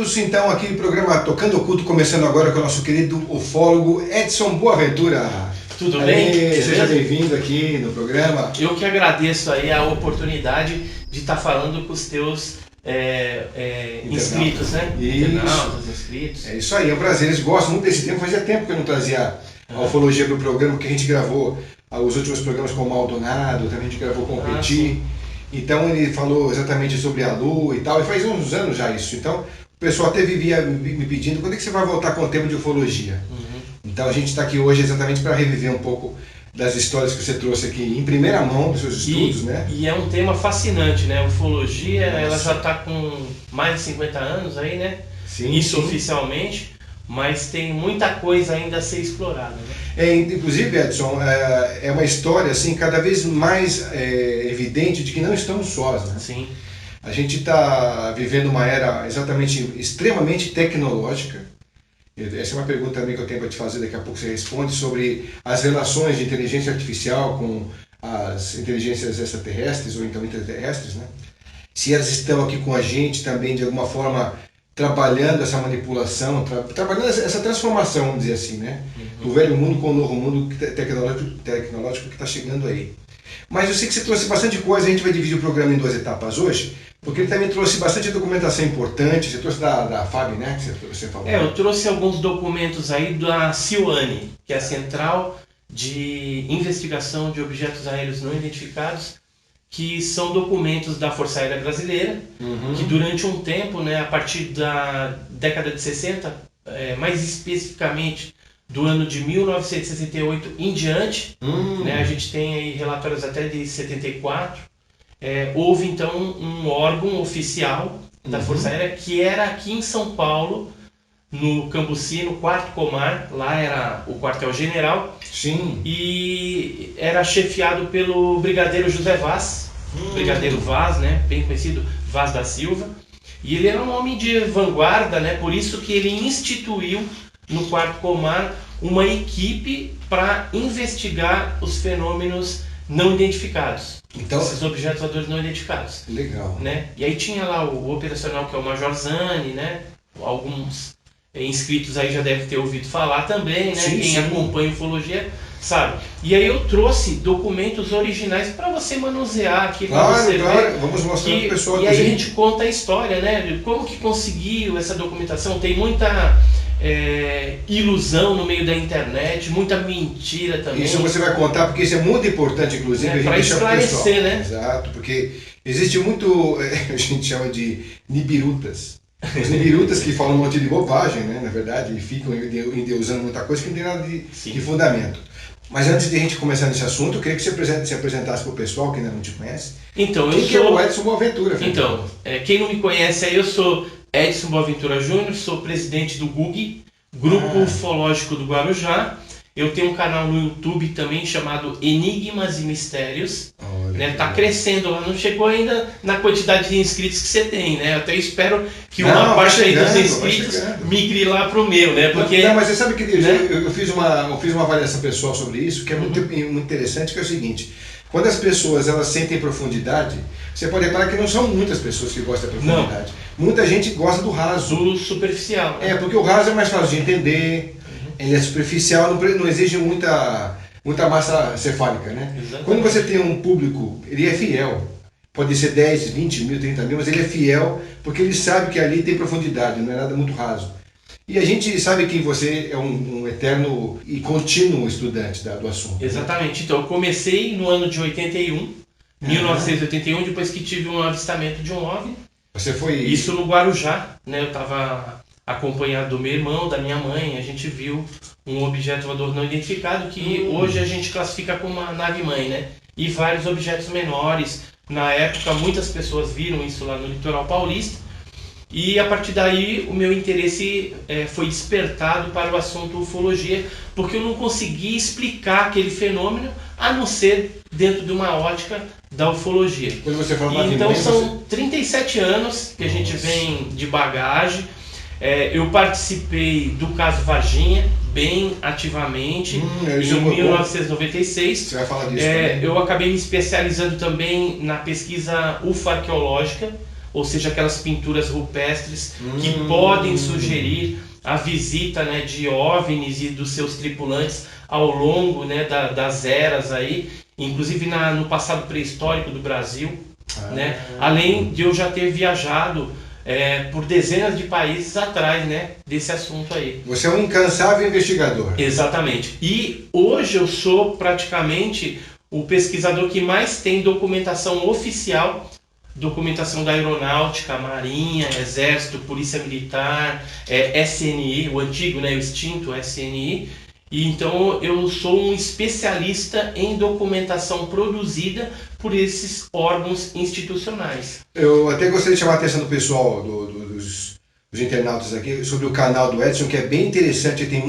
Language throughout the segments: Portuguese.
Estamos então aqui no programa Tocando Oculto, começando agora com o nosso querido ufólogo Edson Boaventura. Tudo bem? Seja bem-vindo aqui no programa. Eu que agradeço aí a oportunidade de estar falando com os teus inscritos, né? Internautas, inscritos. É isso aí, é um prazer. Eles gostam muito desse tema. Fazia tempo que eu não trazia a ufologia para o programa, porque a gente gravou os últimos programas com o Maldonado, também a gente gravou com o Petit. Então ele falou exatamente sobre a Lua e tal, e faz uns anos já isso. Então o pessoal até vivia me pedindo quando é que você vai voltar com o tema de ufologia. Então a gente está aqui hoje exatamente para reviver um pouco das histórias que você trouxe aqui em primeira mão dos seus estudos, né? E é um tema fascinante, né? A ufologia, ela já está com mais de 50 anos aí, né? Sim, isso sim. Oficialmente, mas tem muita coisa ainda a ser explorada, né? Inclusive, Edson, é uma história assim cada vez mais evidente de que não estamos sós, né? Sim. A gente está vivendo uma era exatamente extremamente tecnológica. Essa é uma pergunta também que eu tenho para te fazer, daqui a pouco você responde, sobre as relações de inteligência artificial com as inteligências extraterrestres ou então intraterrestres, né? Se elas estão aqui com a gente também de alguma forma trabalhando essa manipulação, trabalhando essa transformação, vamos dizer assim, né? Do velho mundo com o novo mundo tecnológico que está chegando aí. Mas eu sei que você trouxe bastante coisa, a gente vai dividir o programa em duas etapas hoje, porque ele também trouxe bastante documentação importante. Você trouxe da FAB, né? Que você falou. Eu trouxe alguns documentos aí da CIUANI, que é a Central de Investigação de Objetos Aéreos Não Identificados, que são documentos da Força Aérea Brasileira, que durante um tempo, né, a partir da década de 60, mais especificamente do ano de 1968 em diante, né, a gente tem aí relatórios até de 74, houve então um órgão oficial da Força Aérea que era aqui em São Paulo, no Cambuci, no 4º Comar, lá era o quartel-general. Sim. E era chefiado pelo brigadeiro José Vaz, brigadeiro Vaz, né, bem conhecido, Vaz da Silva. E ele era um homem de vanguarda, né, por isso que ele instituiu no 4º Comar uma equipe para investigar os fenômenos não identificados. Então, esses objetos voadores não identificados. Legal. Né? E aí tinha lá o operacional, que é o Major Zani, né, alguns inscritos aí já devem ter ouvido falar também, né? Sim, Quem sim. acompanha ufologia sabe. E aí eu trouxe documentos originais para você manusear aqui, para você ver. Vamos mostrar para o pessoal. E aí a gente conta a história, né? Como que conseguiu essa documentação? Tem muita ilusão no meio da internet, muita mentira também. Isso você vai contar, porque isso é muito importante, inclusive, para esclarecer, né? Exato, porque existe muito, a gente chama de nibirutas. Os nibirutas que falam um monte de bobagem, né? Na verdade, e ficam endeusando muita coisa que não tem nada de fundamento. Mas antes de a gente começar nesse assunto, eu queria que você se apresentasse para o pessoal que ainda não te conhece. Então, Quem é o Edson Boaventura? Então, quem não me conhece aí, eu sou Edson Boaventura Júnior, sou presidente do GUG, Grupo Ufológico do Guarujá. Eu tenho um canal no YouTube também chamado Enigmas e Mistérios. Né? Tá crescendo lá, não chegou ainda na quantidade de inscritos que você tem, né? Eu até espero que uma parte aí dos inscritos migre lá pro meu, né? Porque... Não, mas você sabe que eu fiz uma avaliação pessoal sobre isso, que é muito interessante, que é o seguinte: quando as pessoas elas sentem profundidade, você pode reparar que não são muitas pessoas que gostam da profundidade. Não. Muita gente gosta do raso. Do superficial. Né? Porque o raso é mais fácil de entender, ele é superficial, não exige muita massa cefálica, né? Exatamente. Quando você tem um público, ele é fiel. Pode ser 10, 20 mil, 30 mil, mas ele é fiel porque ele sabe que ali tem profundidade, não é nada muito raso. E a gente sabe que você é um eterno e contínuo estudante do assunto. Exatamente. Então, eu comecei no ano de 1981, depois que tive um avistamento de um OVNI. Você foi... Isso no Guarujá, né? Eu estava acompanhado do meu irmão, da minha mãe, a gente viu um objeto voador não identificado que hoje a gente classifica como uma nave-mãe, né? E vários objetos menores. Na época, muitas pessoas viram isso lá no litoral paulista. E a partir daí, o meu interesse foi despertado para o assunto ufologia, porque eu não conseguia explicar aquele fenômeno, a não ser dentro de uma ótica da ufologia. Quando você fala então são 37 anos que a gente vem de bagagem. Eu participei do caso Varginha bem ativamente em 1996. Você vai falar disso eu acabei me especializando também na pesquisa ufarqueológica, ou seja, aquelas pinturas rupestres que podem sugerir a visita, né, de OVNIs e dos seus tripulantes ao longo, né, das eras aí, inclusive no passado pré-histórico do Brasil, né? Além de eu já ter viajado por dezenas de países atrás, né, desse assunto aí. Você é um incansável investigador. Exatamente. E hoje eu sou praticamente o pesquisador que mais tem documentação oficial, documentação da aeronáutica, marinha, exército, polícia militar, SNI, o antigo, né, o extinto SNI. E então eu sou um especialista em documentação produzida por esses órgãos institucionais. Eu até gostaria de chamar a atenção do pessoal, dos internautas aqui, sobre o canal do Edson, que é bem interessante, tem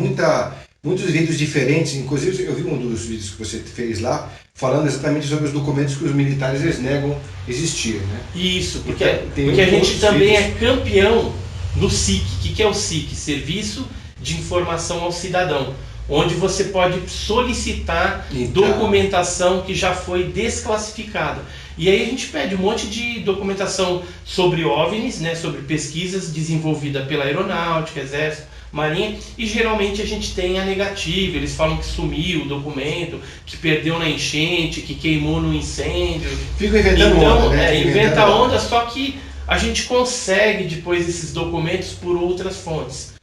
muitos vídeos diferentes, inclusive eu vi um dos vídeos que você fez lá, falando exatamente sobre os documentos que os militares eles negam existir, né? Isso, porque a gente também é campeão no SIC. O que é o SIC? Serviço de Informação ao Cidadão, onde você pode solicitar documentação que já foi desclassificada. E aí a gente pede um monte de documentação sobre OVNIs, né, sobre pesquisas desenvolvidas pela aeronáutica, exército, marinha, e geralmente a gente tem a negativa, eles falam que sumiu o documento, que perdeu na enchente, que queimou no incêndio. Fico inventando onda, né? Inventa onda, só que a gente consegue depois esses documentos por outras fontes.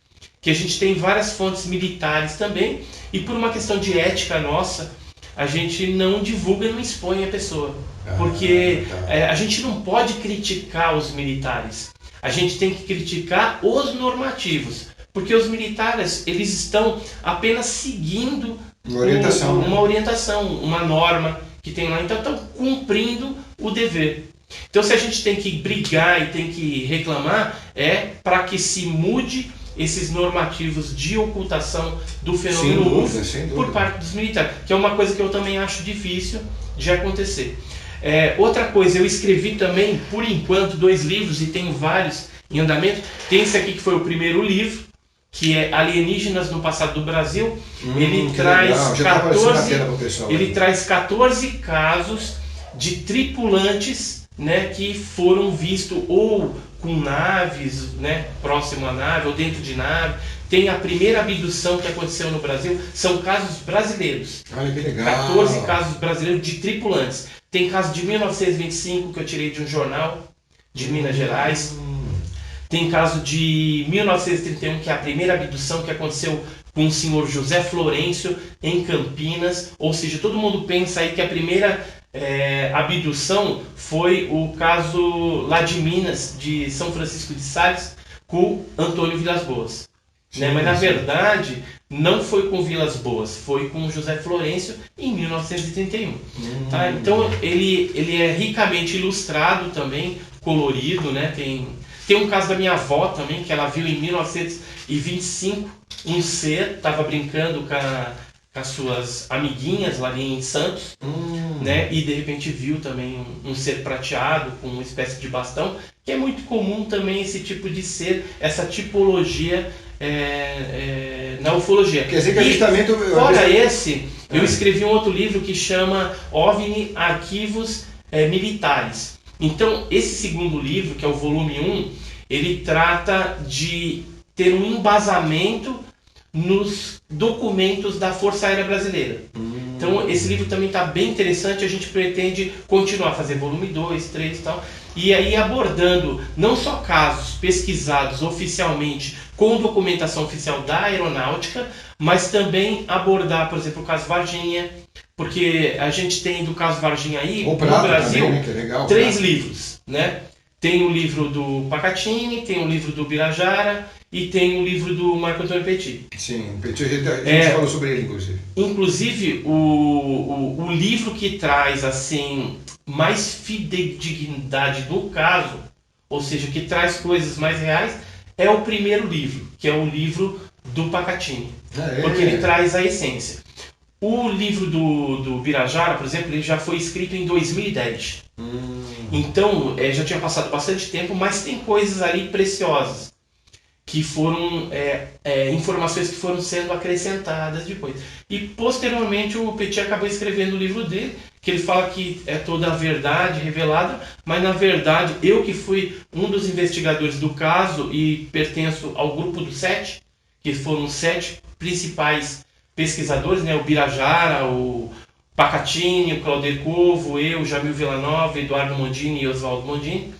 Que a gente tem várias fontes militares também, e por uma questão de ética nossa, a gente não divulga e não expõe a pessoa. Porque a gente não pode criticar os militares, a gente tem que criticar os normativos. Porque os militares, eles estão apenas seguindo uma orientação, uma norma que tem lá. Então estão cumprindo o dever. Então se a gente tem que brigar e tem que reclamar, é para que se mude esses normativos de ocultação do fenômeno UFO por parte dos militares. Que é uma coisa que eu também acho difícil de acontecer. Outra coisa, eu escrevi também, por enquanto, 2 livros e tenho vários em andamento. Tem esse aqui que foi o primeiro livro, que é Alienígenas no Passado do Brasil. Ele traz 14 casos de tripulantes, né, que foram vistos ou com naves, né, próximo à nave ou dentro de nave. Tem a primeira abdução que aconteceu no Brasil, são casos brasileiros. Olha que legal. 14 casos brasileiros de tripulantes. Tem caso de 1925 que eu tirei de um jornal de Minas Gerais. Tem caso de 1931, que é a primeira abdução que aconteceu com o senhor José Florencio em Campinas. Ou seja, todo mundo pensa aí que a primeira abdução foi o caso lá de Minas, de São Francisco de Sales, com Antônio Vilas Boas. Né? Mas na verdade não foi com Vilas Boas, foi com José Florencio em 1931. Tá? Então ele é ricamente ilustrado também, colorido, né? Tem um caso da minha avó também, que ela viu em 1925 um ser, estava brincando com as suas amiguinhas lá ali em Santos, né? E de repente viu também um ser prateado com uma espécie de bastão, que é muito comum também esse tipo de ser, essa tipologia na ufologia. Quer dizer que avistamento... Fora esse, eu escrevi um outro livro que chama OVNI Arquivos Militares. Então, esse segundo livro, que é o volume 1, ele trata de ter um embasamento nos documentos da Força Aérea Brasileira. Então, esse livro também está bem interessante, a gente pretende continuar a fazer volume 2, 3 e tal, e aí abordando não só casos pesquisados oficialmente com documentação oficial da aeronáutica, mas também abordar, por exemplo, o caso Varginha, porque a gente tem do caso Varginha aí, no Brasil, também, né? Que é legal, 3 livros, né? Tem o livro do Pacatini, tem o livro do Birajara e tem o livro do Marco Antônio Petit. Sim, Petit, a gente falou sobre ele, inclusive. Inclusive, o livro que traz assim mais fidedignidade do caso, ou seja, que traz coisas mais reais, é o primeiro livro, que é o livro do Pacatini, porque ele traz a essência. O livro do Birajara, por exemplo, ele já foi escrito em 2010. Então, já tinha passado bastante tempo, mas tem coisas ali preciosas. que foram informações que foram sendo acrescentadas depois. E posteriormente o Petit acabou escrevendo o livro dele, que ele fala que é toda a verdade revelada, mas na verdade eu que fui um dos investigadores do caso e pertenço ao grupo dos 7, que foram 7 principais pesquisadores, né? O Birajara, o Pacatini, o Claudio Covo, eu, Jamil Villanova, Eduardo Mondini e Oswaldo Mondini.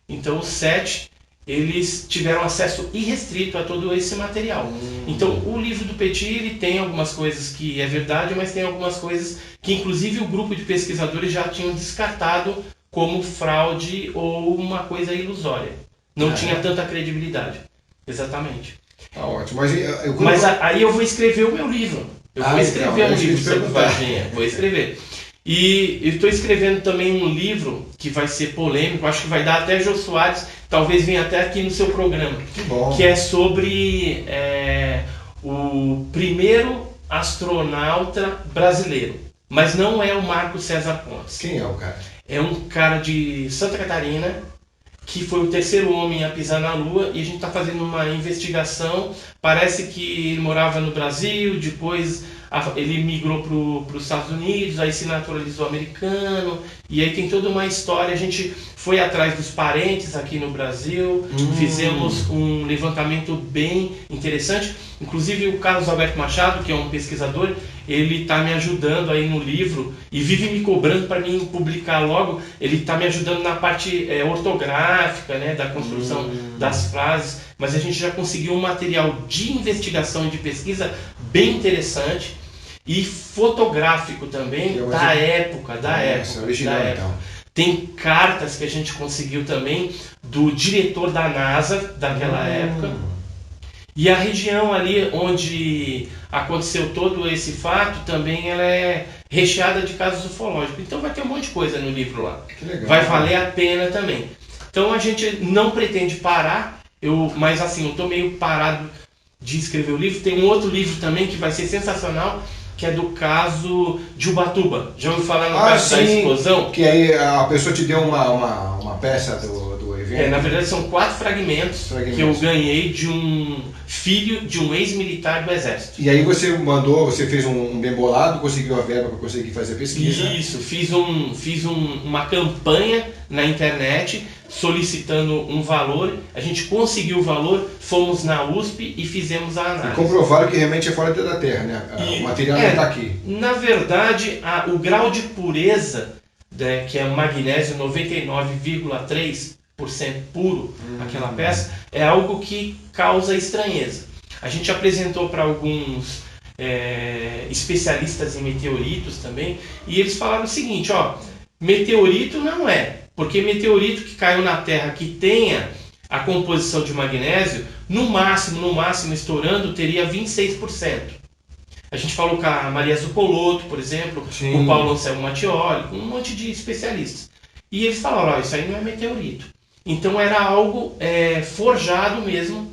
Então os 7 eles tiveram acesso irrestrito a todo esse material. Então o livro do Petit ele tem algumas coisas que é verdade, mas tem algumas coisas que inclusive o grupo de pesquisadores já tinham descartado como fraude ou uma coisa ilusória. Não tinha tanta credibilidade. Exatamente. Tá ótimo. Aí eu vou escrever o meu livro. Eu vou escrever um livro sobre Varginha. Vou escrever. E eu estou escrevendo também um livro que vai ser polêmico, acho que vai dar até Jô Soares, talvez venha até aqui no seu programa. Que bom. Que é sobre o primeiro astronauta brasileiro. Mas não é o Marco César Pontes. Quem é o cara? É um cara de Santa Catarina, que foi o terceiro homem a pisar na Lua, e a gente está fazendo uma investigação. Parece que ele morava no Brasil, depois ele migrou para os Estados Unidos, aí se naturalizou americano, e aí tem toda uma história. A gente foi atrás dos parentes aqui no Brasil, fizemos um levantamento bem interessante. Inclusive o Carlos Alberto Machado, que é um pesquisador, ele está me ajudando aí no livro e vive me cobrando para mim publicar logo. Ele está me ajudando na parte ortográfica, né, da construção das frases, mas a gente já conseguiu um material de investigação e de pesquisa bem interessante e fotográfico também da época. Então. Tem cartas que a gente conseguiu também do diretor da NASA daquela época. E a região ali onde aconteceu todo esse fato também ela é recheada de casos ufológicos. Então vai ter um monte de coisa no livro lá. Que legal, vai valer a pena também. Então a gente não pretende parar, mas assim, eu estou meio parado de escrever o livro. Tem um outro livro também que vai ser sensacional, que é do caso de Ubatuba. Já ouviu falar no caso da explosão? Que aí a pessoa te deu uma peça do evento? Na verdade são 4 fragmentos que eu ganhei de um filho de um ex-militar do Exército. E aí você fez um bem bolado, conseguiu a verba para conseguir fazer a pesquisa? Isso, fiz uma campanha na internet solicitando um valor, a gente conseguiu o valor, fomos na USP e fizemos a análise. E comprovaram que realmente é fora da Terra, né? O material não está aqui. Na verdade, o grau de pureza, que é magnésio 99,3% puro, aquela peça, é algo que causa estranheza. A gente apresentou para alguns especialistas em meteoritos também, e eles falaram o seguinte, meteorito não é, porque meteorito que caiu na Terra que tenha a composição de magnésio, no máximo estourando, teria 26%. A gente falou com a Maria Zuccolotto, por exemplo, com o Paulo Anselmo Mattioli, com um monte de especialistas. E eles falaram, isso aí não é meteorito. Então era algo forjado mesmo.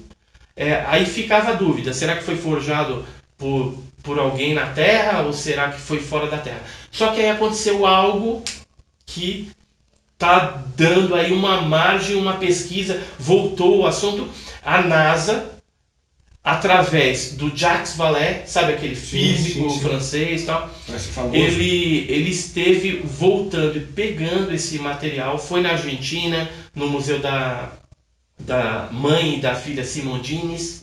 Aí ficava a dúvida, será que foi forjado por alguém na Terra ou será que foi fora da Terra? Só que aí aconteceu algo que está dando aí uma margem, uma pesquisa, voltou o assunto. A NASA, através do Jacques Vallée, sabe aquele físico francês e tal, ele esteve voltando e pegando esse material, foi na Argentina, no Museu da Mãe e da Filha Simondines,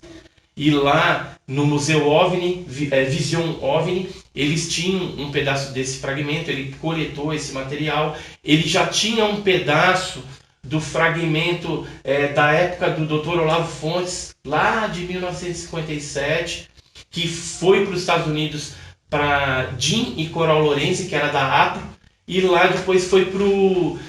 e lá no Museu OVNI, Vision OVNI, eles tinham um pedaço desse fragmento, ele coletou esse material, ele já tinha um pedaço do fragmento da época do Dr. Olavo Fontes, lá de 1957, que foi para os Estados Unidos para Jim e Coral Lorenzi, que era da APRO, e lá depois foi para o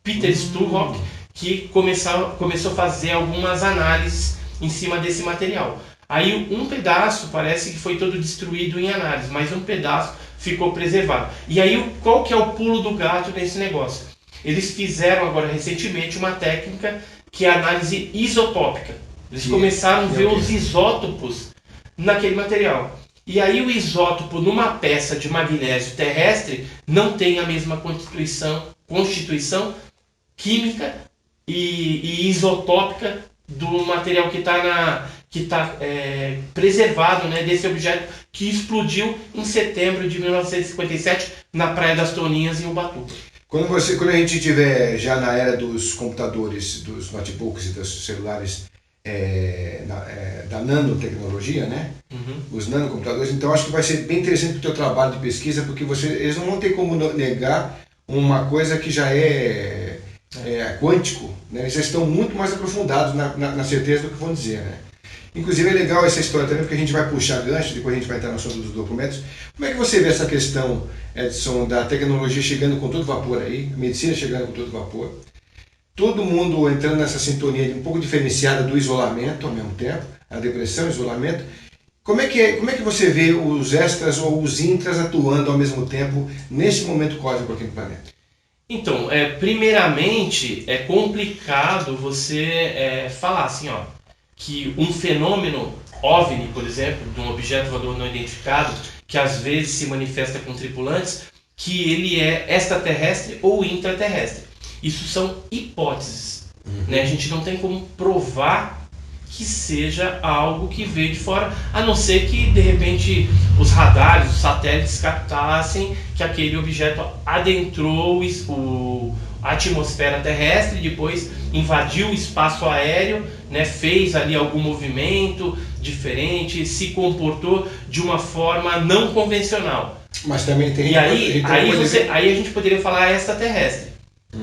Peter Sturrock, que começou a fazer algumas análises em cima desse material. Aí um pedaço parece que foi todo destruído em análise, mas um pedaço ficou preservado. E aí qual que é o pulo do gato nesse negócio? Eles fizeram agora recentemente uma técnica que é a análise isotópica. Eles começaram a ver os isótopos naquele material. E aí o isótopo numa peça de magnésio terrestre não tem a mesma constituição química e isotópica do material que está preservado, né, desse objeto que explodiu em setembro de 1957 na Praia das Toninhas, em Ubatuba. Quando a gente estiver já na era dos computadores, dos notebooks e dos celulares da nanotecnologia, né? Os nanocomputadores, então acho que vai ser bem interessante o teu trabalho de pesquisa, porque eles não vão ter como negar uma coisa que já é quântico, né? Eles já estão muito mais aprofundados na certeza do que vão dizer, né? Inclusive é legal essa história também, porque a gente vai puxar gancho, depois a gente vai entrar no assunto dos documentos. Como é que você vê essa questão, Edson, da tecnologia chegando com todo vapor aí, a medicina chegando com todo vapor, todo mundo entrando nessa sintonia um pouco diferenciada do isolamento ao mesmo tempo, a depressão, o isolamento. Como é que você vê os extras ou os intras atuando ao mesmo tempo nesse momento cósmico aqui no planeta? Então, primeiramente, é complicado você falar assim, ó, que um fenômeno OVNI, por exemplo, de um objeto voador não identificado, que às vezes se manifesta com tripulantes, que ele é extraterrestre ou intraterrestre. Isso são hipóteses, né? A gente não tem como provar que seja algo que veio de fora, a não ser que de repente os radares, os satélites captassem que aquele objeto adentrou a atmosfera terrestre, depois invadiu o espaço aéreo, né, fez ali algum movimento diferente, se comportou de uma forma não convencional. Mas também tem... E aí a gente poderia falar extraterrestre,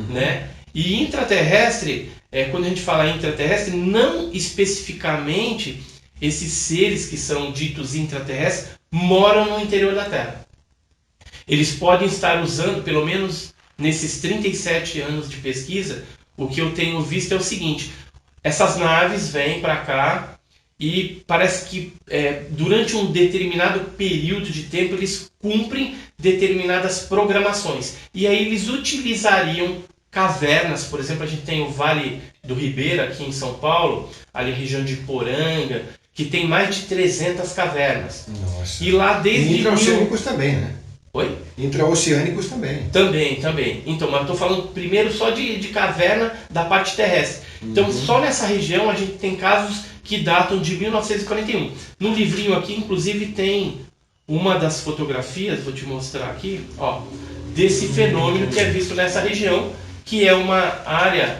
né? E intraterrestre, quando a gente fala intraterrestre, não especificamente esses seres que são ditos intraterrestres moram no interior da Terra. Eles podem estar usando, pelo menos nesses 37 anos de pesquisa, o que eu tenho visto é o seguinte: essas naves vêm para cá e parece que durante um determinado período de tempo eles cumprem determinadas programações. E aí eles utilizariam cavernas, por exemplo, a gente tem o Vale do Ribeira aqui em São Paulo, ali na região de Poranga, que tem mais de 300 cavernas. Nossa. E lá desde... Intraoceânicos também, né? Oi? Intraoceânicos também. Também. Então, mas eu estou falando primeiro só de caverna da parte terrestre. Então, só nessa região a gente tem casos que datam de 1941. No livrinho aqui, inclusive, tem uma das fotografias, vou te mostrar aqui, ó, desse fenômeno que é visto nessa região, que é uma área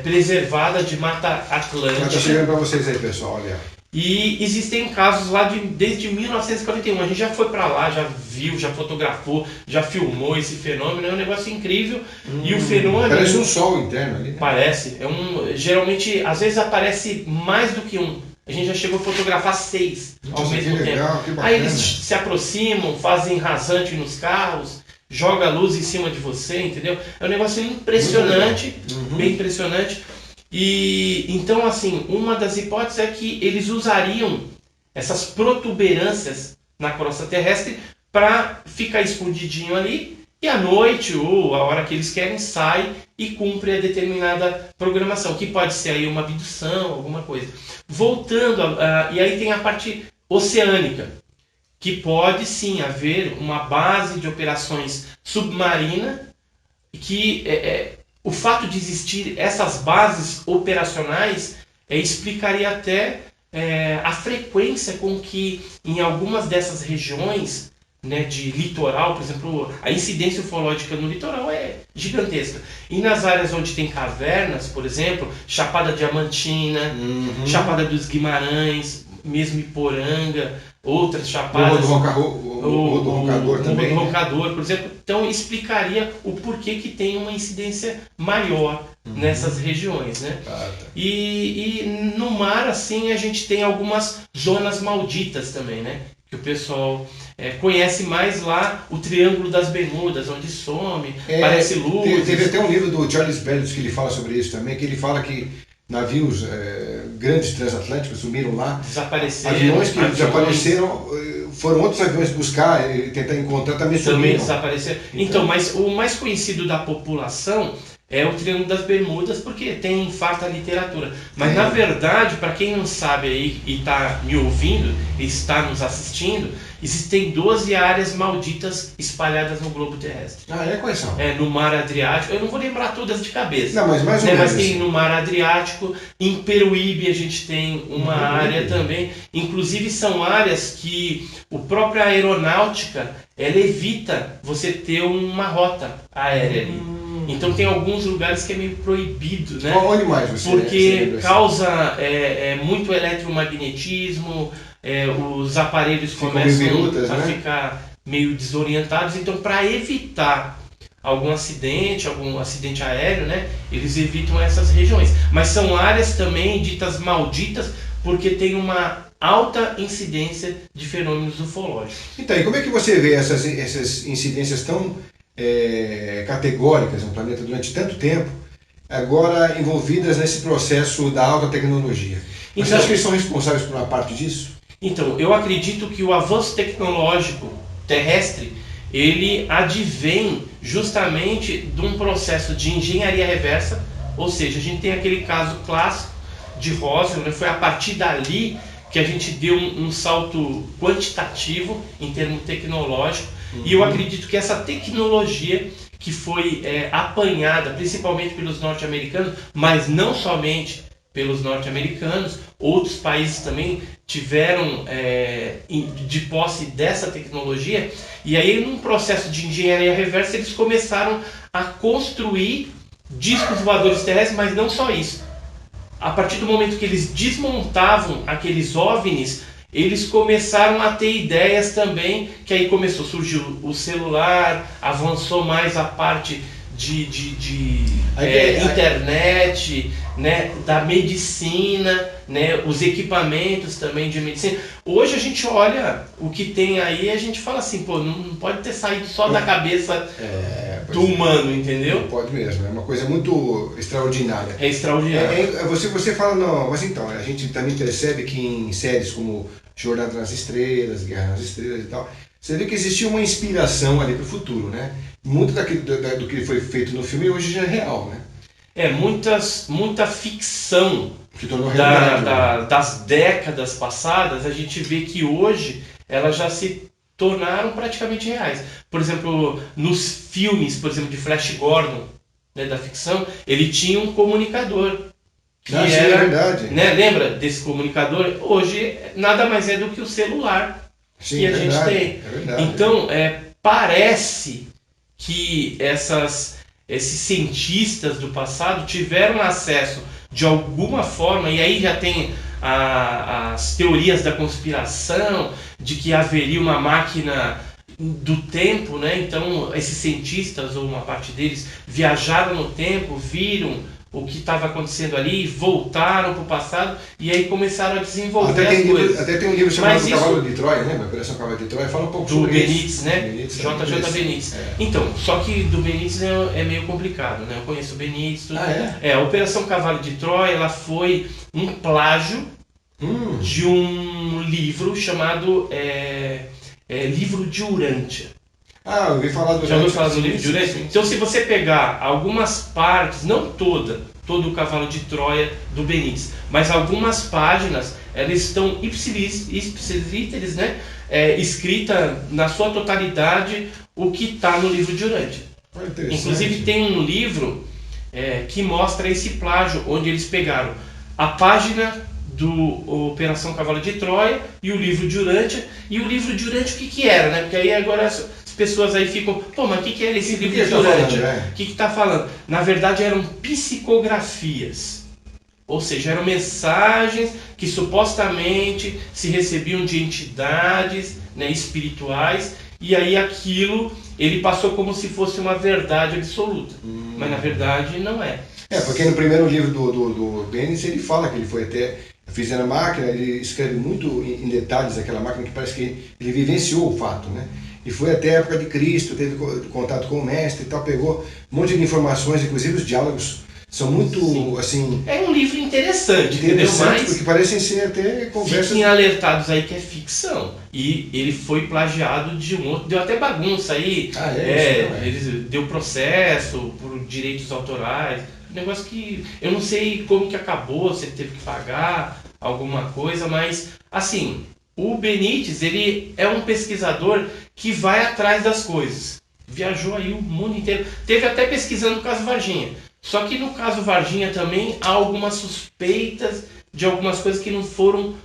preservada de Mata Atlântica. Está chegando para vocês aí, pessoal, olha. E existem casos lá desde 1941. A gente já foi para lá, já viu, já fotografou, já filmou esse fenômeno. É um negócio incrível. E o fenômeno... Parece um sol interno ali, né? Parece. geralmente, às vezes aparece mais do que um. A gente já chegou a fotografar 6 ao mesmo tempo. Legal, que bacana. Aí eles se aproximam, fazem rasante nos carros, joga a luz em cima de você, entendeu? É um negócio impressionante, bem impressionante. E então, assim, uma das hipóteses é que eles usariam essas protuberâncias na crosta terrestre para ficar escondidinho ali e à noite ou a hora que eles querem sai e cumpre a determinada programação, que pode ser aí uma abdução, alguma coisa. Voltando, e aí tem a parte oceânica, que pode sim haver uma base de operações submarina, que o fato de existir essas bases operacionais explicaria até a frequência com que em algumas dessas regiões, né, de litoral, por exemplo, a incidência ufológica no litoral é gigantesca. E nas áreas onde tem cavernas, por exemplo, Chapada Diamantina, Chapada dos Guimarães, mesmo Iporanga, outras chapadas... O do Roncador também. O do Roncador, por exemplo. Então, explicaria o porquê que tem uma incidência maior nessas regiões, né? Tá. E no mar, assim, a gente tem algumas zonas malditas também, né? Que o pessoal conhece mais lá, o Triângulo das Bermudas, onde some, parece luz. Teve até um livro do Charles Bellis que ele fala sobre isso também, que ele fala que navios grandes transatlânticos sumiram lá. Desapareceram. Aviões que desapareceram, foram outros aviões buscar e tentar encontrar, também sumiram. Desapareceram. Então, mas o mais conhecido da população é o Triângulo das Bermudas, porque tem farta literatura. Mas na verdade, para quem não sabe aí e está me ouvindo, e está nos assistindo, existem 12 áreas malditas espalhadas no globo terrestre. Ah, quais são? No Mar Adriático, eu não vou lembrar todas de cabeça. Não, mas mais ou menos. Mas tem no Mar Adriático, em Peruíbe a gente tem uma área também. Inclusive são áreas que a própria aeronáutica, ela evita você ter uma rota aérea ali. Então tem alguns lugares que é meio proibido, né? Onde mais você porque causa muito eletromagnetismo, os aparelhos começam a ficar meio desorientados. Então, para evitar algum acidente aéreo, né? Eles evitam essas regiões. Mas são áreas também ditas malditas porque tem uma alta incidência de fenômenos ufológicos. Então, e como é que você vê essas incidências tão categóricas no planeta durante tanto tempo, agora envolvidas nesse processo da alta tecnologia? Você acha que eles são responsáveis por uma parte disso? Então, eu acredito que o avanço tecnológico terrestre, ele advém justamente de um processo de engenharia reversa, ou seja, a gente tem aquele caso clássico de Roswell, né? Foi a partir dali que a gente deu um salto quantitativo em termos tecnológicos. E eu acredito que essa tecnologia que foi apanhada principalmente pelos norte-americanos, mas não somente pelos norte-americanos, outros países também tiveram de posse dessa tecnologia, e aí num processo de engenharia reversa eles começaram a construir discos voadores terrestres, mas não só isso. A partir do momento que eles desmontavam aqueles OVNIs, eles começaram a ter ideias também, que aí surgiu o celular, avançou mais a parte de internet, né, da medicina, né, os equipamentos também de medicina. Hoje a gente olha o que tem aí e a gente fala assim, pô, não pode ter saído só da cabeça do humano, entendeu? Não pode mesmo, é uma coisa muito extraordinária. É extraordinário. Você fala, não, mas então, a gente também percebe que em séries como Jornada nas Estrelas, Guerra nas Estrelas e tal, você vê que existia uma inspiração ali para o futuro, né? Muito do que foi feito no filme hoje já é real, né? Muita ficção que tornou realidade, das décadas passadas, a gente vê que hoje elas já se tornaram praticamente reais. Por exemplo, nos filmes, por exemplo, de Flash Gordon, né, da ficção, ele tinha um comunicador. Que era, é verdade. Né, lembra desse comunicador? Hoje nada mais é do que o celular que a gente tem. É verdade. Então, parece que esses cientistas do passado tiveram acesso de alguma forma, e aí já tem as teorias da conspiração, de que haveria uma máquina do tempo, né? Então esses cientistas, ou uma parte deles, viajaram no tempo, viram o que estava acontecendo ali, voltaram para o passado e aí começaram a desenvolver as coisas. Até tem um livro chamado Cavalo de Troia, né? Operação Cavalo de Troia, fala um pouco sobre Benítez, isso. Né? J.J. Benítez. Então, só que do Benítez é meio complicado, né? Eu conheço o Benítez. Tudo. A Operação Cavalo de Troia, ela foi um plágio de um livro chamado Livro de Urântia. Eu ouvi falar do Já ouviu falar do livro de Urântia? Então, se você pegar algumas partes, não todo o Cavalo de Troia do Benítez, mas algumas páginas, elas estão ipsilíteres, né? Escrita na sua totalidade o que está no livro de Urântia. Inclusive tem um livro que mostra esse plágio, onde eles pegaram a página do Operação Cavalo de Troia e o livro de Urântia. E o livro de Urântia, o que era, né? Porque aí agora as pessoas aí ficam, pô, mas o que era esse livro de Urântia? O que está falando? Na verdade eram psicografias, ou seja, eram mensagens que supostamente se recebiam de entidades, né, espirituais, e aí aquilo ele passou como se fosse uma verdade absoluta, mas na verdade não é. Porque no primeiro livro do Benítez ele fala que ele foi até fizeram a máquina, ele escreve muito em detalhes aquela máquina, que parece que ele vivenciou o fato, né? E foi até a época de Cristo, teve contato com o mestre e tal, pegou um monte de informações, inclusive os diálogos São muito, Sim. assim... É um livro interessante, entendeu? Mas porque parecem ser até conversas... fiquem alertados aí que é ficção. E ele foi plagiado de um outro, deu até bagunça aí. Ele deu processo por direitos autorais. Um negócio que eu não sei como que acabou, se ele teve que pagar alguma coisa, mas assim, o Benítez, ele é um pesquisador que vai atrás das coisas. Viajou aí o mundo inteiro. Teve até pesquisando o caso Varginha. Só que no caso Varginha também há algumas suspeitas de algumas coisas que não foram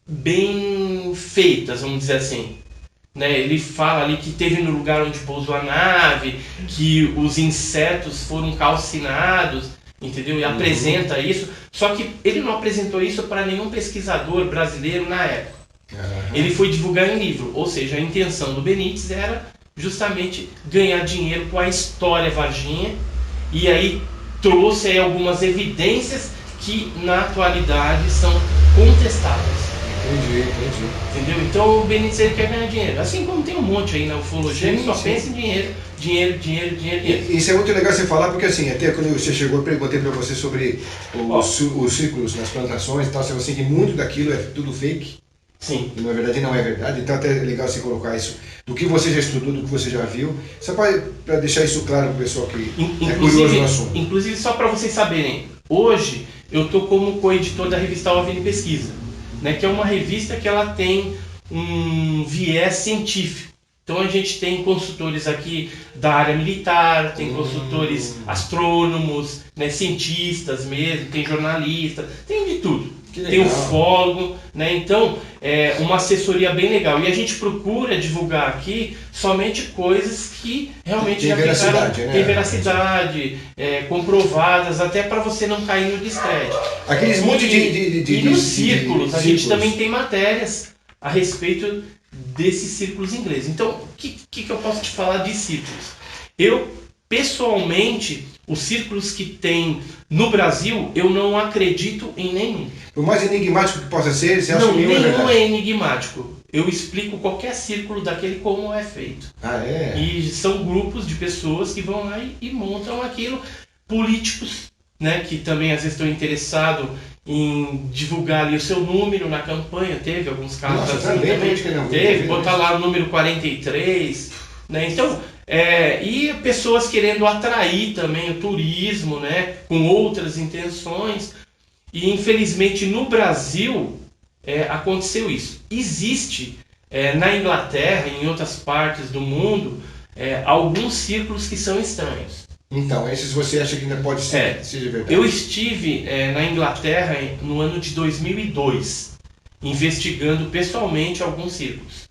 bem feitas, vamos dizer assim. Né? Ele fala ali que teve no lugar onde pousou a nave, que os insetos foram calcinados, entendeu? E apresenta isso. Só que ele não apresentou isso para nenhum pesquisador brasileiro na época. Ele foi divulgar em livro, ou seja, a intenção do Benítez era justamente ganhar dinheiro com a história Varginha, e aí trouxe aí algumas evidências que na atualidade são contestáveis. Entendi. Entendeu? Então o Benítez ele quer ganhar dinheiro. Assim como tem um monte aí na ufologia que só pensa em dinheiro. Isso é muito legal você falar, porque assim, até quando você chegou, eu perguntei para você sobre os círculos nas plantações e tal, você falou assim que muito daquilo é tudo fake. Sim. E na verdade não é verdade, então até é legal você colocar isso do que você já estudou, do que você já viu, só para deixar isso claro para o pessoal que é curioso no assunto. Inclusive, só para vocês saberem, hoje eu estou como co-editor da revista OVNI Pesquisa, né, que é uma revista que ela tem um viés científico. Então a gente tem consultores aqui da área militar, tem consultores astrônomos, né, cientistas mesmo, tem jornalistas, tem de tudo. Tem ufólogo, né? Então é uma assessoria bem legal. E a gente procura divulgar aqui somente coisas que realmente já tem veracidade, comprovadas, até para você não cair no descrédito. Aqueles monte E nos círculos, a gente também tem matérias a respeito desses círculos ingleses. Então, o que eu posso te falar de círculos? Eu, pessoalmente, os círculos que tem no Brasil, eu não acredito em nenhum. Por mais enigmático que possa ser, você acha não, que nenhum é enigmático. Eu explico qualquer círculo daquele como é feito. E são grupos de pessoas que vão lá e montam aquilo. Políticos, né, que também às vezes estão interessados em divulgar ali o seu número na campanha. Teve alguns casos assim também. Teve, botar lá o número 43. Né? Então, e pessoas querendo atrair também o turismo, né, com outras intenções. E infelizmente no Brasil aconteceu isso. Existe na Inglaterra e em outras partes do mundo alguns círculos que são estranhos. Então, esses você acha que ainda pode ser seja verdade? Eu estive na Inglaterra no ano de 2002, investigando pessoalmente alguns círculos.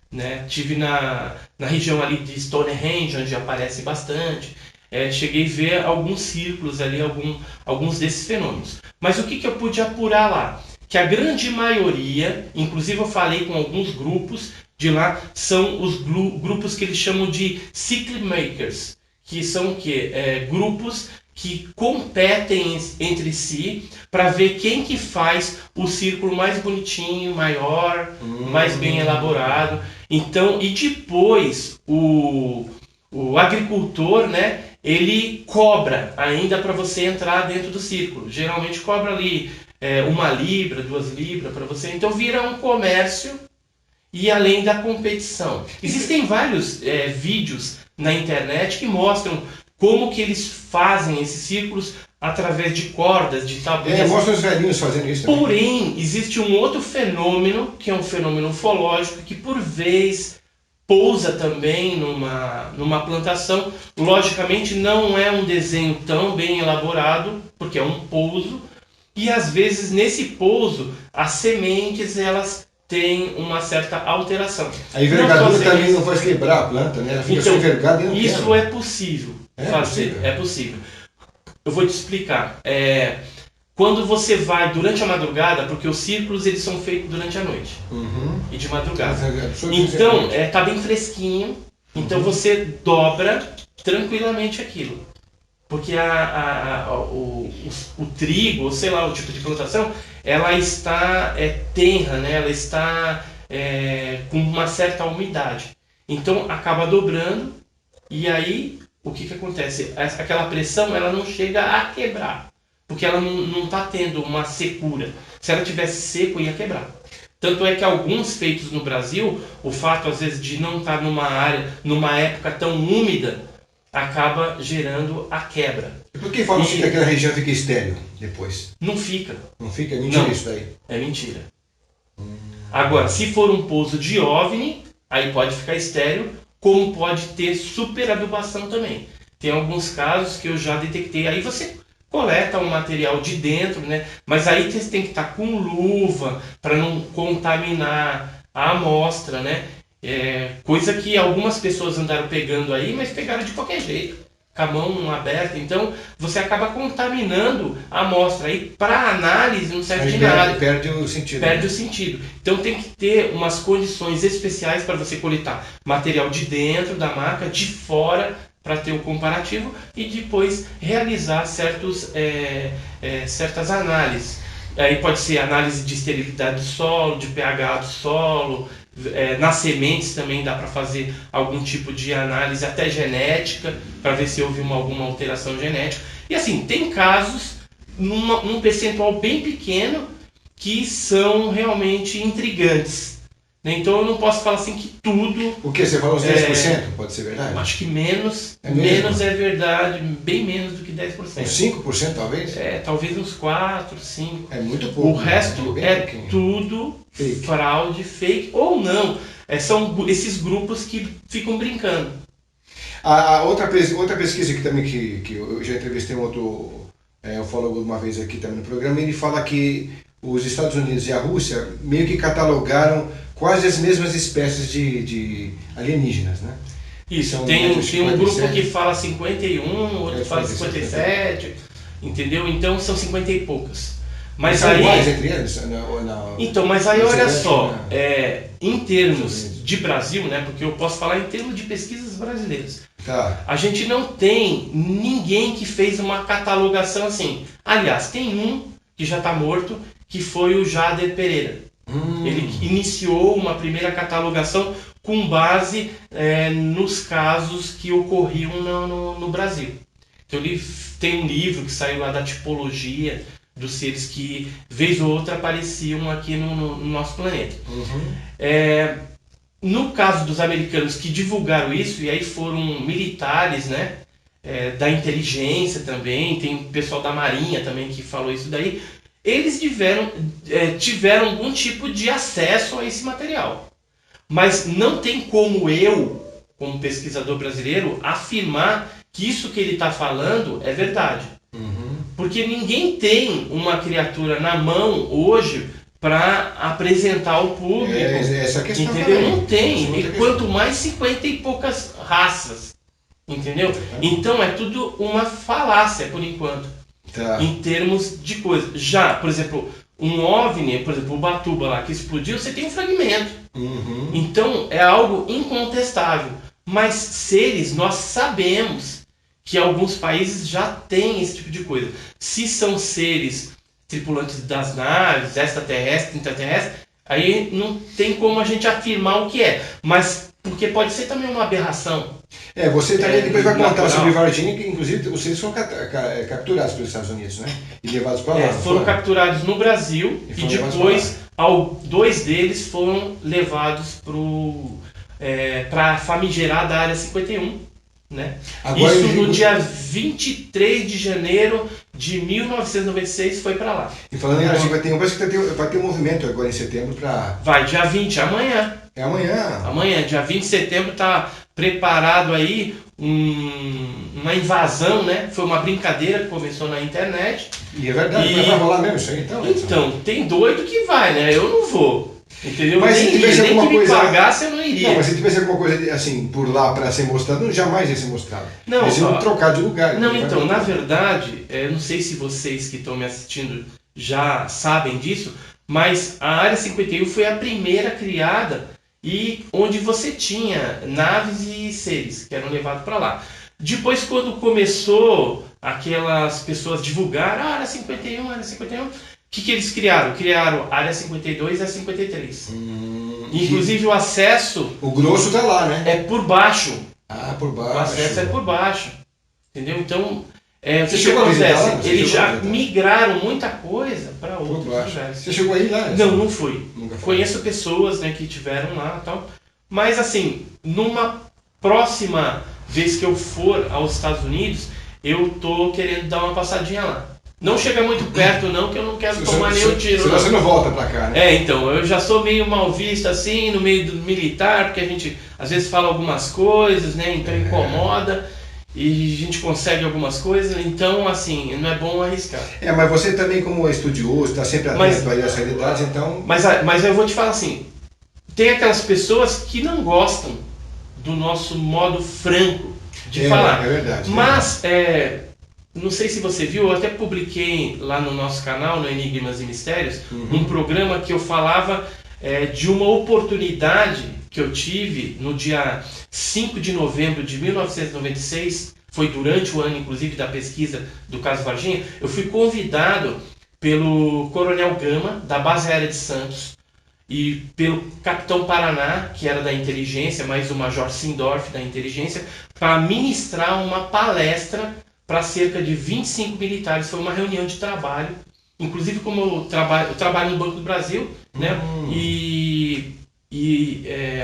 Né? Tive na região ali de Stonehenge, onde aparece bastante. Cheguei a ver alguns círculos ali, alguns desses fenômenos. Mas o que eu pude apurar lá? Que a grande maioria, inclusive eu falei com alguns grupos de lá, são os grupos que eles chamam de cycle makers, que são o quê? Grupos que competem entre si para ver quem que faz o círculo mais bonitinho, maior, mais bem elaborado. Então, e depois o agricultor, né, ele cobra ainda para você entrar dentro do círculo. Geralmente cobra ali 1 libra, 2 libras para você. Então vira um comércio e além da competição. Existem vários vídeos na internet que mostram como que eles fazem esses círculos através de cordas, de tabuas. Mostra os velhinhos fazendo isso também. Porém, existe um outro fenômeno, que é um fenômeno ufológico, que por vez pousa também numa plantação. Logicamente não é um desenho tão bem elaborado, porque é um pouso, e às vezes nesse pouso as sementes elas têm uma certa alteração. A envergadura também não faz quebrar a planta, né? Ela fica só envergada e não isso quebra. é possível fazer, é possível. Eu vou te explicar. Quando você vai durante a madrugada, porque os círculos eles são feitos durante a noite e de madrugada. Então, tá bem fresquinho, então você dobra tranquilamente aquilo. Porque o trigo, ou sei lá, o tipo de plantação, ela está tenra, né? Ela está com uma certa umidade. Então acaba dobrando e aí o que acontece? Aquela pressão ela não chega a quebrar, porque ela não está tendo uma secura. Se ela tivesse seco, ia quebrar. Tanto é que alguns feitos no Brasil, o fato às vezes de não estar numa área, numa época tão úmida, acaba gerando a quebra. E por que falam assim que aquela região fica estéril depois? Não fica. Não fica? É mentira isso daí? É mentira. Agora, se for um pouso de OVNI, aí pode ficar estéril, como pode ter superadubação também. Tem alguns casos que eu já detectei. Aí você coleta um material de dentro, né? Mas aí você tem que estar com luva para não contaminar a amostra, né? Coisa que algumas pessoas andaram pegando aí, mas pegaram de qualquer jeito, com a mão aberta. Então você acaba contaminando a amostra. Aí para análise não serve de nada. Perde o sentido. Perde o sentido. Então tem que ter umas condições especiais para você coletar material de dentro da marca, de fora, para ter o comparativo e depois realizar certas análises. Aí pode ser análise de esterilidade do solo, de pH do solo, nas sementes também dá para fazer algum tipo de análise até genética, para ver se houve alguma alteração genética. E assim, tem casos, num percentual bem pequeno, que são realmente intrigantes. Então eu não posso falar assim que tudo... O que? Você falou uns 10%? Pode ser verdade? Acho que menos. Menos é verdade, bem menos do que 10%. Uns 5% talvez? Talvez uns 4, 5%. É muito pouco. O resto tudo fake. Fraude, fake ou não. São esses grupos que ficam brincando. A outra pesquisa que também que eu já entrevistei um outro ufólogo uma vez aqui também no programa, ele fala que os Estados Unidos e a Rússia meio que catalogaram quase as mesmas espécies de alienígenas, né? Isso, tem um grupo que fala 51, outro fala 57, entendeu? Então são 50 e poucas. Mas são aí, iguais entre eles? Então, mas aí olha só, em termos de Brasil, né? Porque eu posso falar em termos de pesquisas brasileiras. Tá. A gente não tem ninguém que fez uma catalogação assim. Aliás, tem um que já está morto, que foi o Jader Pereira. Ele iniciou uma primeira catalogação com base nos casos que ocorriam no Brasil. Então ele tem um livro que saiu lá da tipologia dos seres que, vez ou outra, apareciam aqui no nosso planeta. No caso dos americanos que divulgaram isso, e aí foram militares, né, da inteligência também, tem o pessoal da Marinha também que falou isso daí, eles tiveram algum tipo de acesso a esse material. Mas não tem como eu, como pesquisador brasileiro, afirmar que isso que ele está falando é verdade. Porque ninguém tem uma criatura na mão hoje para apresentar ao público. Essa questão entendeu? Também. Não tem. E quanto mais 50 e poucas raças. Entendeu? Então é tudo uma falácia por enquanto. Tá. Em termos de coisa. Já, por exemplo, um OVNI, por exemplo, o Ubatuba lá que explodiu, você tem um fragmento. Então é algo incontestável. Mas seres, nós sabemos que alguns países já têm esse tipo de coisa. Se são seres tripulantes das naves, extraterrestres, intraterrestres, aí não tem como a gente afirmar o que é. Mas porque pode ser também uma aberração. Você também depois vai contar natural. sobre Varginha, que inclusive os seres foram capturados pelos Estados Unidos, né? E levados para lá. Foram capturados no Brasil e depois 2 deles foram levados para a famigerada Área 51. Né? Agora isso no dia 23 de janeiro de 1996 foi para lá. E falando em Área 51, parece que vai ter um movimento agora em setembro para... Vai, dia 20, amanhã. É amanhã. Amanhã, dia 20 de setembro, está preparado aí uma invasão, né? Foi uma brincadeira que começou na internet. E é verdade, mas vai rolar mesmo isso aí então? Então, tem doido que vai, né? Eu não vou. Entendeu? Mas se tivesse alguma coisa... me pagasse, eu não iria. Não, mas se tivesse alguma coisa assim por lá para ser mostrado, jamais ia ser mostrado. Não, eles iam trocar de lugar. Não, então, na verdade, não sei se vocês que estão me assistindo já sabem disso, mas a Área 51 foi a primeira criada e onde você tinha naves e seres que eram levados para lá. Depois, quando começou aquelas pessoas divulgar a Área 51, Área 51... O que eles criaram? Criaram a Área 52 e a 53. Inclusive o acesso... O grosso está lá, né? É por baixo. Ah, por O baixo. acesso é por baixo. Entendeu? Então, o Você que chegou a visitar lá? acontece? Você Eles chegou a já visitar? migraram muita coisa para Por outros baixo. lugares. Você chegou aí lá? Não, não fui. Nunca foi. Conheço pessoas, né, que tiveram lá e tal. Mas assim, numa próxima vez que eu for aos Estados Unidos, eu tô querendo dar uma passadinha lá. Não chega muito perto não, que eu não quero tomar nenhum tiro. Senão você não volta pra cá, né? Então, eu já sou meio mal visto assim, no meio do militar, porque a gente às vezes fala algumas coisas, né, então incomoda. E a gente consegue algumas coisas, então assim, não é bom arriscar. Mas você também como estudioso, está sempre atento aí às realidades, então... Mas eu vou te falar assim, tem aquelas pessoas que não gostam do nosso modo franco de falar. É verdade. Mas, não sei se você viu, eu até publiquei lá no nosso canal, no Enigmas e Mistérios, um programa que eu falava de uma oportunidade que eu tive no dia 5 de novembro de 1996, foi durante o ano, inclusive, da pesquisa do caso Varginha. Eu fui convidado pelo Coronel Gama, da Base Aérea de Santos, e pelo Capitão Paraná, que era da inteligência, mais o Major Sindorf da inteligência, para ministrar uma palestra para cerca de 25 militares. Foi uma reunião de trabalho, inclusive como eu trabalho no Banco do Brasil, né?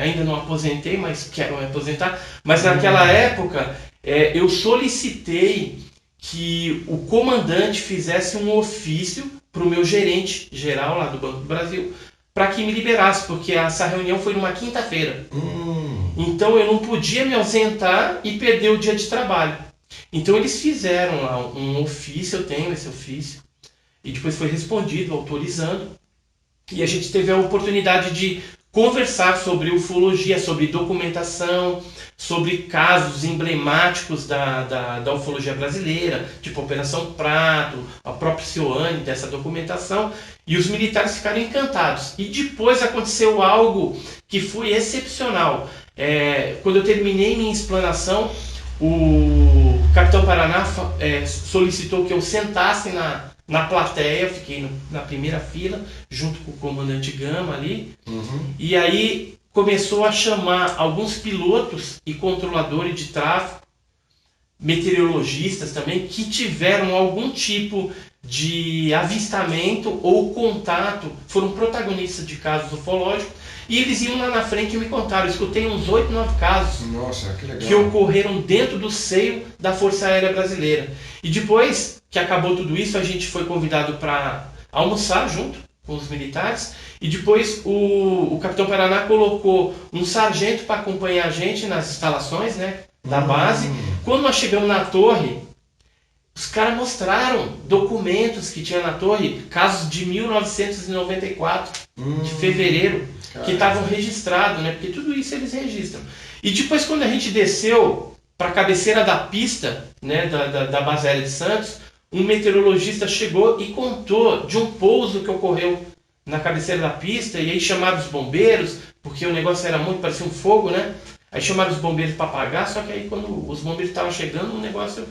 Ainda não aposentei, mas quero me aposentar. Mas naquela época eu solicitei que o comandante fizesse um ofício para o meu gerente geral lá do Banco do Brasil, para que me liberasse, porque essa reunião foi numa quinta-feira. Então eu não podia me ausentar e perder o dia de trabalho. Então eles fizeram lá um ofício, eu tenho esse ofício, e depois foi respondido, autorizando, e a gente teve a oportunidade de conversar sobre ufologia, sobre documentação, sobre casos emblemáticos da ufologia brasileira, tipo Operação Prato, a própria Sioane, dessa documentação, e os militares ficaram encantados. E depois aconteceu algo que foi excepcional. Quando eu terminei minha explanação, o Capitão Paraná solicitou que eu sentasse na plateia, fiquei na primeira fila, junto com o comandante Gama ali, e aí começou a chamar alguns pilotos e controladores de tráfego, meteorologistas também, que tiveram algum tipo de avistamento ou contato, foram protagonistas de casos ufológicos, e eles iam lá na frente e me contaram. Eu escutei uns 8, 9 casos. Nossa, que legal. Que ocorreram dentro do seio da Força Aérea Brasileira. E depois que acabou tudo isso, a gente foi convidado para almoçar junto com os militares, e depois o Capitão Paraná colocou um sargento para acompanhar a gente nas instalações, né, da base. Quando nós chegamos na torre, os caras mostraram documentos que tinha na torre, casos de 1994, de fevereiro, que estavam registrados, né? Porque tudo isso eles registram. E depois, quando a gente desceu para a cabeceira da pista, né, da Base Aérea de Santos, um meteorologista chegou e contou de um pouso que ocorreu na cabeceira da pista, e aí chamaram os bombeiros, porque o negócio era muito, parecia um fogo, né? Aí chamaram os bombeiros para apagar, só que aí quando os bombeiros estavam chegando, o negócio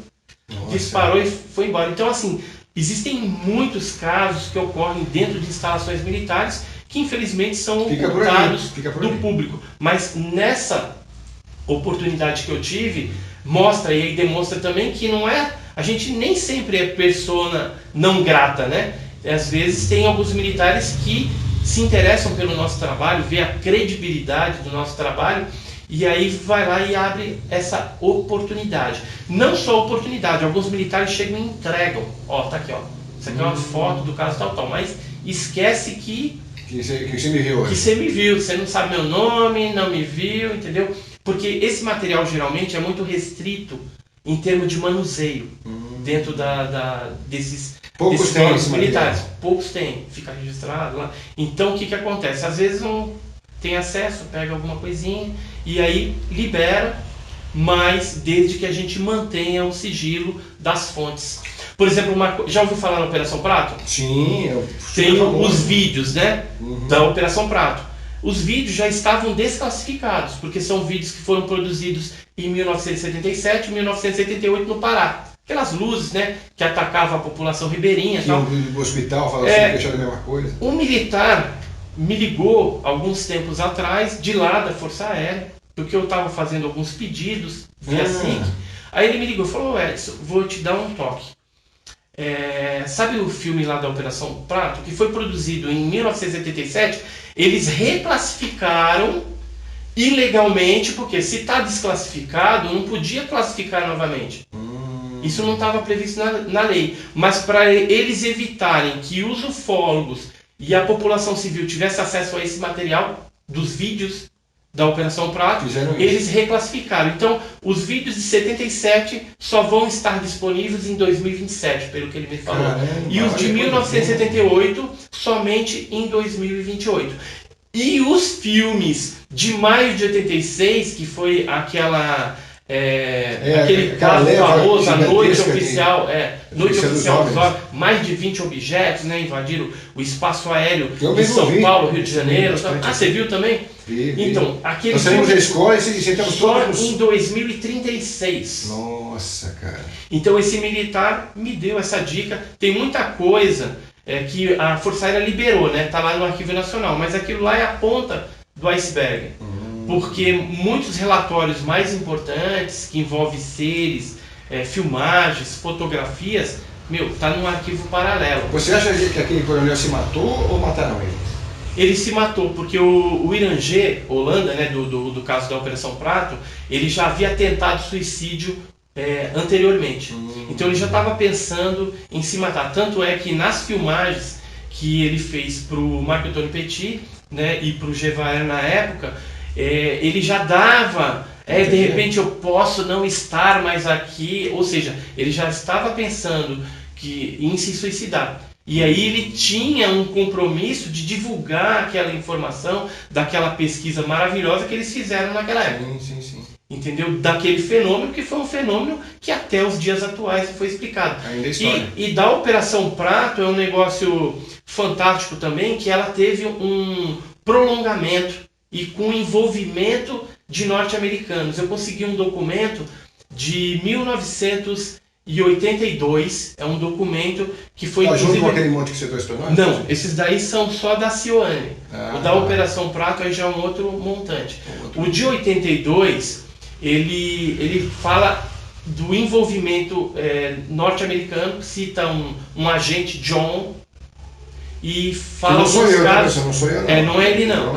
disparou e foi embora. Então, assim, existem muitos casos que ocorrem dentro de instalações militares que infelizmente são ocultados do público. Mas nessa oportunidade que eu tive, mostra e aí demonstra também que não é, a gente nem sempre é persona não grata, né? Às vezes tem alguns militares que se interessam pelo nosso trabalho, vê a credibilidade do nosso trabalho, e aí vai lá e abre essa oportunidade. Não só oportunidade, alguns militares chegam e entregam. Ó, tá aqui, ó. Isso aqui é uma foto do caso tal, mas esquece que você me viu hoje. Que você me viu, você não sabe meu nome, não me viu, entendeu? Porque esse material geralmente é muito restrito em termos de manuseio dentro desses órgãos militares. Poucos têm, fica registrado lá. Então o que acontece? Às vezes não tem acesso, pega alguma coisinha e aí libera, mas desde que a gente mantenha o sigilo das fontes. Por exemplo, já ouviu falar na Operação Prato? Sim, tem os vídeos, né, da Operação Prato. Os vídeos já estavam desclassificados, porque são vídeos que foram produzidos em 1977 e 1978 no Pará. Aquelas luzes, né, que atacavam a população ribeirinha. Que o hospital falava assim, deixaram a mesma coisa. Um militar me ligou alguns tempos atrás, de lá da Força Aérea, porque eu estava fazendo alguns pedidos via SIC. Aí ele me ligou e falou: Edson, vou te dar um toque. Sabe o filme lá da Operação Prato, que foi produzido em 1977? Eles reclassificaram ilegalmente, porque se está desclassificado, não podia classificar novamente. Isso não estava previsto na lei. Mas para eles evitarem que os ufólogos e a população civil tivesse acesso a esse material dos vídeos da Operação Prato, eles reclassificaram. Então, os vídeos de 77 só vão estar disponíveis em 2027, pelo que ele me falou. Caramba, e os de 1978 somente em 2028. E os filmes de maio de 86, que foi aquele caso famoso, a Noite Oficial, Noite Oficial dos OVNIs, mais de 20 objetos, né, invadiram o espaço aéreo de São Paulo, Rio de Janeiro. Você viu também? Vi. Então, aquele nós saímos da escola e sentamos só todos em 2036. Nossa, cara. Então esse militar me deu essa dica. Tem muita coisa que a Força Aérea liberou, né? Tá lá no Arquivo Nacional, mas aquilo lá é a ponta do iceberg. Porque muitos relatórios mais importantes, que envolvem seres, filmagens, fotografias, tá num arquivo paralelo. Você acha que aquele coronel se matou ou mataram ele? Ele se matou porque o Irangê, Holanda, né, do caso da Operação Prato, ele já havia tentado suicídio anteriormente. Então ele já estava pensando em se matar. Tanto é que nas filmagens que ele fez para o Marco Antônio Petit, né, e para o Gevaer na época, ele já dava, de repente eu posso não estar mais aqui, ou seja, ele já estava pensando em se suicidar. E aí ele tinha um compromisso de divulgar aquela informação daquela pesquisa maravilhosa que eles fizeram naquela época. Sim. Entendeu? Daquele fenômeno, que foi um fenômeno que até os dias atuais foi explicado. Ainda é história. E da Operação Prato é um negócio fantástico também, que ela teve um prolongamento e com envolvimento de norte-americanos. Eu consegui um documento de 1982, é um documento que foi... junto com aquele monte que você trouxe para nós? Não, esses daí são só da Cioane. O da Operação Prato aí já é um outro montante. O de 82, ele fala do envolvimento norte-americano, cita um agente John, e fala... Não sou eu, não sou eu, não. Não é ele, não.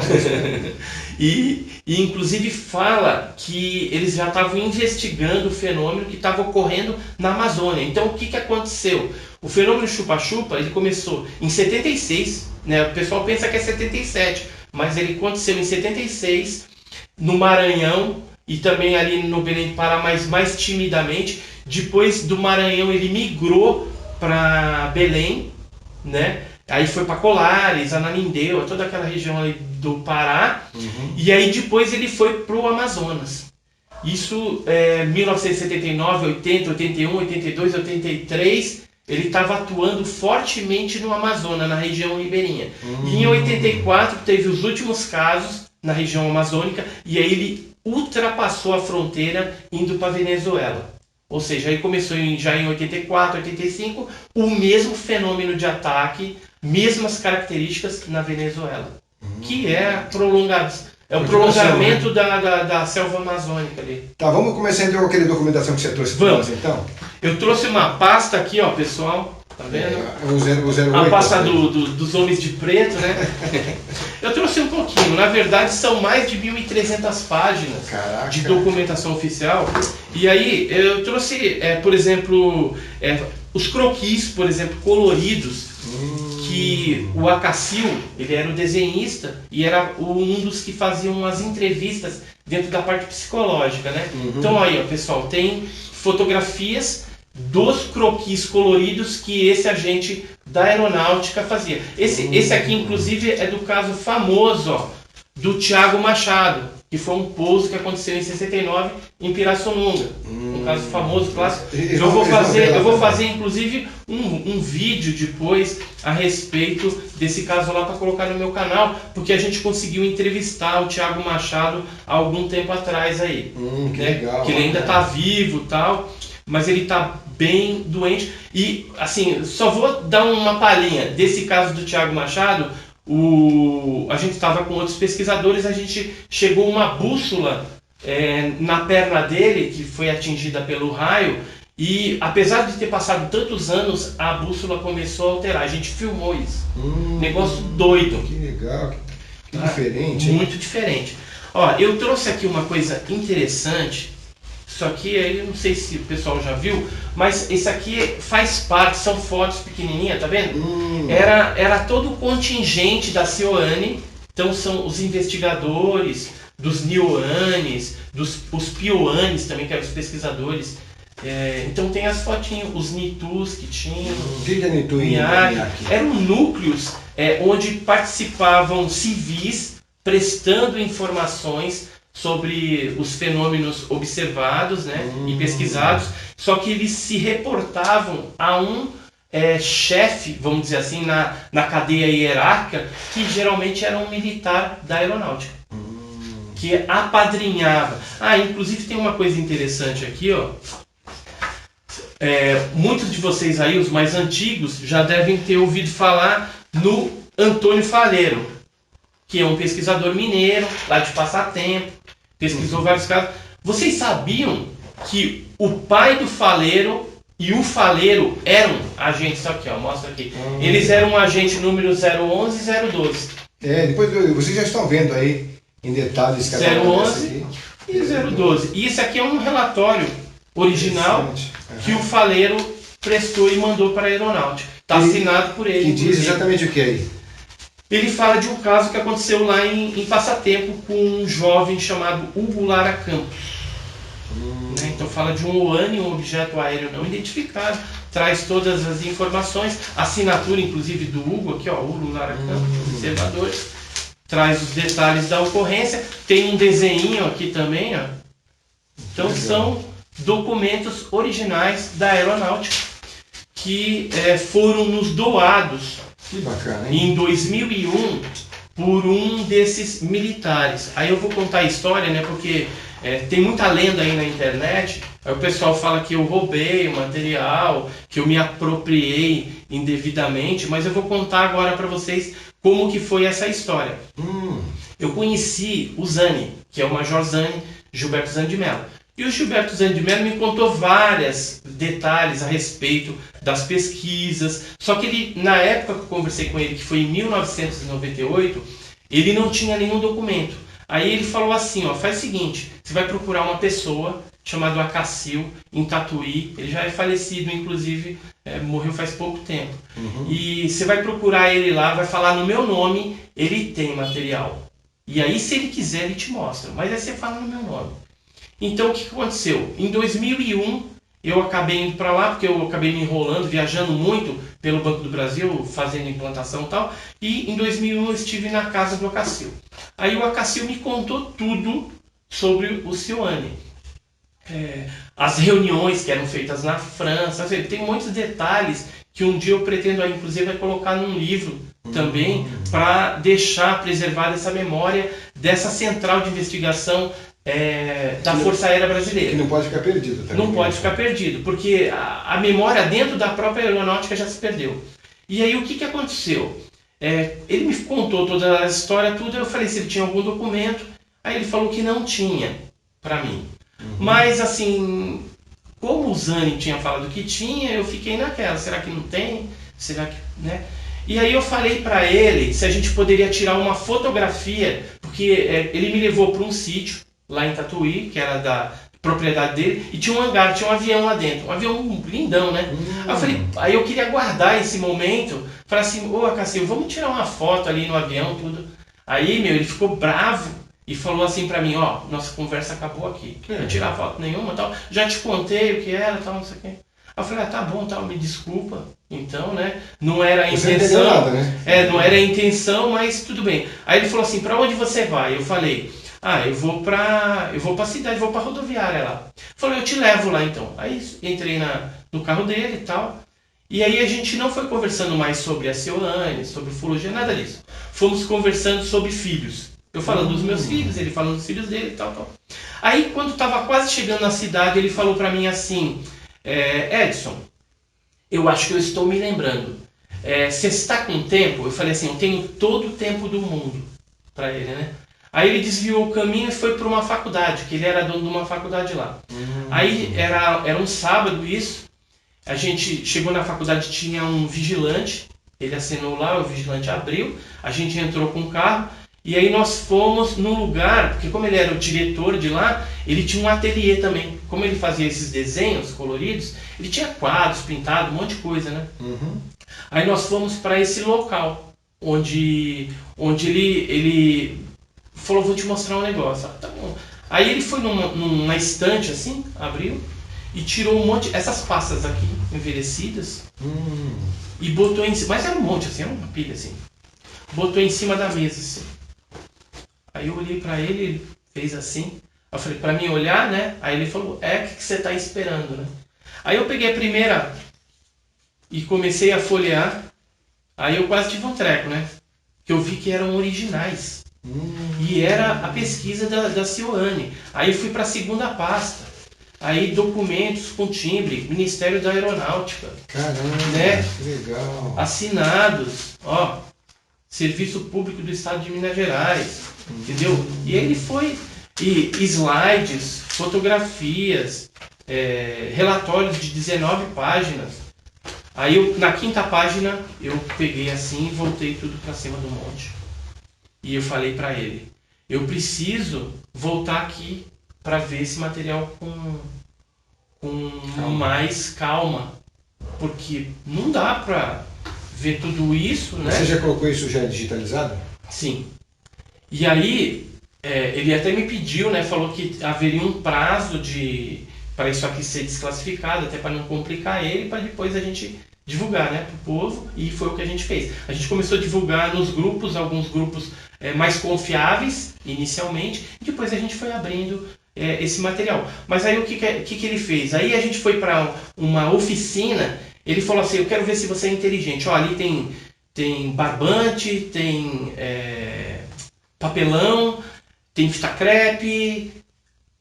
E inclusive fala que eles já estavam investigando o fenômeno que estava ocorrendo na Amazônia. Então o que aconteceu? O fenômeno chupa-chupa, ele começou em 76, né? O pessoal pensa que é 77, mas ele aconteceu em 76 no Maranhão e também ali no Belém do Pará, mas mais timidamente. Depois do Maranhão ele migrou para Belém, né? Aí foi para Colares, Ananindeua, toda aquela região ali do Pará. E aí depois ele foi para o Amazonas. Isso 1979, 80, 81, 82, 83, ele estava atuando fortemente no Amazonas, na região ribeirinha. E em 84 teve os últimos casos na região amazônica, e aí ele ultrapassou a fronteira indo para Venezuela. Ou seja, aí começou já em 84, 85, o mesmo fenômeno de ataque, mesmas características na Venezuela, que é o prolongamento da selva amazônica ali. Tá, vamos começar então com aquele documentação que você trouxe para nós, então? Eu trouxe uma pasta aqui, ó, pessoal. Tá vendo? O 08. A pasta dos homens de preto, né? Eu trouxe um pouquinho. Na verdade, são mais de 1.300 páginas. Caraca. De documentação oficial. E aí, eu trouxe, por exemplo, os croquis, por exemplo, coloridos, que o Acacil, ele era o desenhista e era um dos que faziam as entrevistas dentro da parte psicológica, né? Então aí, ó, pessoal, tem fotografias dos croquis coloridos que esse agente da aeronáutica fazia. Esse aqui, inclusive, é do caso famoso, ó, do Tiago Machado, que foi um pouso que aconteceu em 69 em Pirassununga. Um caso famoso, clássico. Eu vou fazer, inclusive, um vídeo depois a respeito desse caso lá para colocar no meu canal, porque a gente conseguiu entrevistar o Tiago Machado há algum tempo atrás aí. Que legal. Que ele ainda está vivo e tal, mas ele está bem doente. E, assim, só vou dar uma palhinha desse caso do Tiago Machado. A gente estava com outros pesquisadores, a gente chegou a uma bússola na perna dele, que foi atingida pelo raio, e apesar de ter passado tantos anos, a bússola começou a alterar. A gente filmou isso. Negócio doido. Que legal, que diferente. Muito diferente. Ó, eu trouxe aqui uma coisa interessante. Isso aqui, eu não sei se o pessoal já viu, mas esse aqui faz parte, são fotos pequenininhas, tá vendo? Era todo o contingente da Seoane, então são os investigadores, dos Nioanes, os Pioanes também, que eram os pesquisadores. Então tem as fotinhas, os Nitus que tinham. O que é Nitu e Miyake? Eram núcleos onde participavam civis prestando informações sobre os fenômenos observados, né, e pesquisados, só que eles se reportavam a um chefe, vamos dizer assim, na cadeia hierárquica, que geralmente era um militar da aeronáutica, que apadrinhava. Inclusive tem uma coisa interessante aqui, ó. Muitos de vocês aí, os mais antigos, já devem ter ouvido falar no Antônio Faleiro, que é um pesquisador mineiro, lá de Passatempo, pesquisou vários casos. Vocês sabiam que o pai do Faleiro e o Faleiro eram agentes? Só aqui, ó, mostra aqui. Eles eram agente número 011 e 012. Depois vocês já estão vendo aí em detalhes. 011 e 012. E isso aqui é um relatório original que o Faleiro prestou e mandou para a aeronáutica. Está assinado por ele. Que diz exatamente o que aí? Ele fala de um caso que aconteceu lá em Passatempo com um jovem chamado Hugo Lara Campos. Então fala de um OANI, um objeto aéreo não identificado, traz todas as informações, assinatura inclusive do Hugo, aqui ó, Hugo Lara Campos, observadores, traz os detalhes da ocorrência, tem um desenho aqui também, ó. Então são documentos originais da aeronáutica que foram nos doados. Que bacana, hein? Em 2001 por um desses militares. Aí eu vou contar a história, né? Porque tem muita lenda aí na internet. Aí o pessoal fala que eu roubei o material, que eu me apropriei indevidamente, mas eu vou contar agora para vocês como que foi essa história. Eu conheci o Zani, que é o Major Zani, Gilberto Zani de Mello. E o Gilberto Zani de Mello me contou vários detalhes a respeito das pesquisas. Só que ele, na época que eu conversei com ele, que foi em 1998, ele não tinha nenhum documento. Aí ele falou assim, ó, faz o seguinte, você vai procurar uma pessoa chamada Acacil, em Tatuí, ele já é falecido, inclusive, morreu faz pouco tempo. E você vai procurar ele lá, vai falar no meu nome, ele tem material. E aí, se ele quiser, ele te mostra. Mas aí você fala no meu nome. Então, o que aconteceu? Em 2001, eu acabei indo para lá, porque eu acabei me enrolando, viajando muito pelo Banco do Brasil, fazendo implantação e tal. E em 2001 eu estive na casa do Acacil. Aí o Acacil me contou tudo sobre o Seoane. As reuniões que eram feitas na França, tem muitos detalhes que um dia eu pretendo, inclusive, colocar num livro também, para deixar preservada essa memória dessa central de investigação da Força Aérea Brasileira. Que não pode ficar perdido também. Não pode ficar perdido, porque a memória dentro da própria aeronáutica já se perdeu. E aí o que aconteceu? Ele me contou toda a história, tudo, eu falei se ele tinha algum documento, aí ele falou que não tinha, para mim. Mas assim, como o Zani tinha falado que tinha, eu fiquei naquela, será que não tem? Será que, né? E aí eu falei para ele se a gente poderia tirar uma fotografia, porque ele me levou para um sítio, lá em Tatuí, que era da propriedade dele, e tinha um hangar, tinha um avião lá dentro, um avião lindão, né? Aí eu queria guardar esse momento, falei assim, ô Acacil, vamos tirar uma foto ali no avião, tudo. Aí, ele ficou bravo e falou assim pra mim, ó, nossa conversa acabou aqui, não vou tirar foto nenhuma, tal, já te contei o que era, tal, não sei o quê. Aí eu falei, tá bom, tal, me desculpa, então, né, não era a intenção, não nada, né? Não era a intenção, mas tudo bem. Aí ele falou assim, pra onde você vai? Eu falei, eu vou pra cidade, vou pra rodoviária lá. Falei, eu te levo lá então. Aí entrei no carro dele e tal. E aí a gente não foi conversando mais sobre a Seoane, sobre ufologia, nada disso. Fomos conversando sobre filhos. Eu falando dos meus filhos, ele falando dos filhos dele e tal. Aí quando estava quase chegando na cidade, ele falou pra mim assim, Edson, eu acho que eu estou me lembrando. Você está com tempo? Eu falei assim, eu tenho todo o tempo do mundo pra ele, né? Aí ele desviou o caminho e foi para uma faculdade, que ele era dono de uma faculdade lá. Aí era um sábado isso, a gente chegou na faculdade, tinha um vigilante, ele assinou lá, o vigilante abriu, a gente entrou com o carro, e aí nós fomos num lugar, porque como ele era o diretor de lá, ele tinha um ateliê também. Como ele fazia esses desenhos coloridos, ele tinha quadros, pintado, um monte de coisa, né? Aí nós fomos para esse local, onde ele falou, vou te mostrar um negócio. Tá bom. Aí ele foi numa estante assim, abriu, e tirou um monte, essas pastas aqui, envelhecidas, e botou em cima, mas era um monte assim, era uma pilha assim, botou em cima da mesa assim. Aí eu olhei pra ele, ele fez assim, eu falei, pra mim olhar, né? Aí ele falou, o que você tá esperando, né? Aí eu peguei a primeira e comecei a folhear, aí eu quase tive um treco, né? Que eu vi que eram originais. E era a pesquisa da Cioane. Aí eu fui pra segunda pasta. Aí documentos com timbre, Ministério da Aeronáutica. Caramba, né? Que legal. Assinados, ó, Serviço Público do Estado de Minas Gerais, entendeu? E ele foi, e slides, fotografias, relatórios de 19 páginas. Aí na quinta página eu peguei assim e voltei tudo para cima do monte. E eu falei para ele, eu preciso voltar aqui para ver esse material com mais calma, porque não dá para ver tudo isso, né? Você já colocou isso já digitalizado? Sim. E aí ele até me pediu, né? Falou que haveria um prazo para isso aqui ser desclassificado, até para não complicar ele, para depois a gente divulgar, né, para o povo, e foi o que a gente fez. A gente começou a divulgar nos grupos, alguns grupos mais confiáveis inicialmente, e depois a gente foi abrindo esse material. Mas aí o que ele fez? Aí a gente foi para uma oficina, ele falou assim, eu quero ver se você é inteligente. Ó, ali tem barbante, tem papelão, tem fita crepe,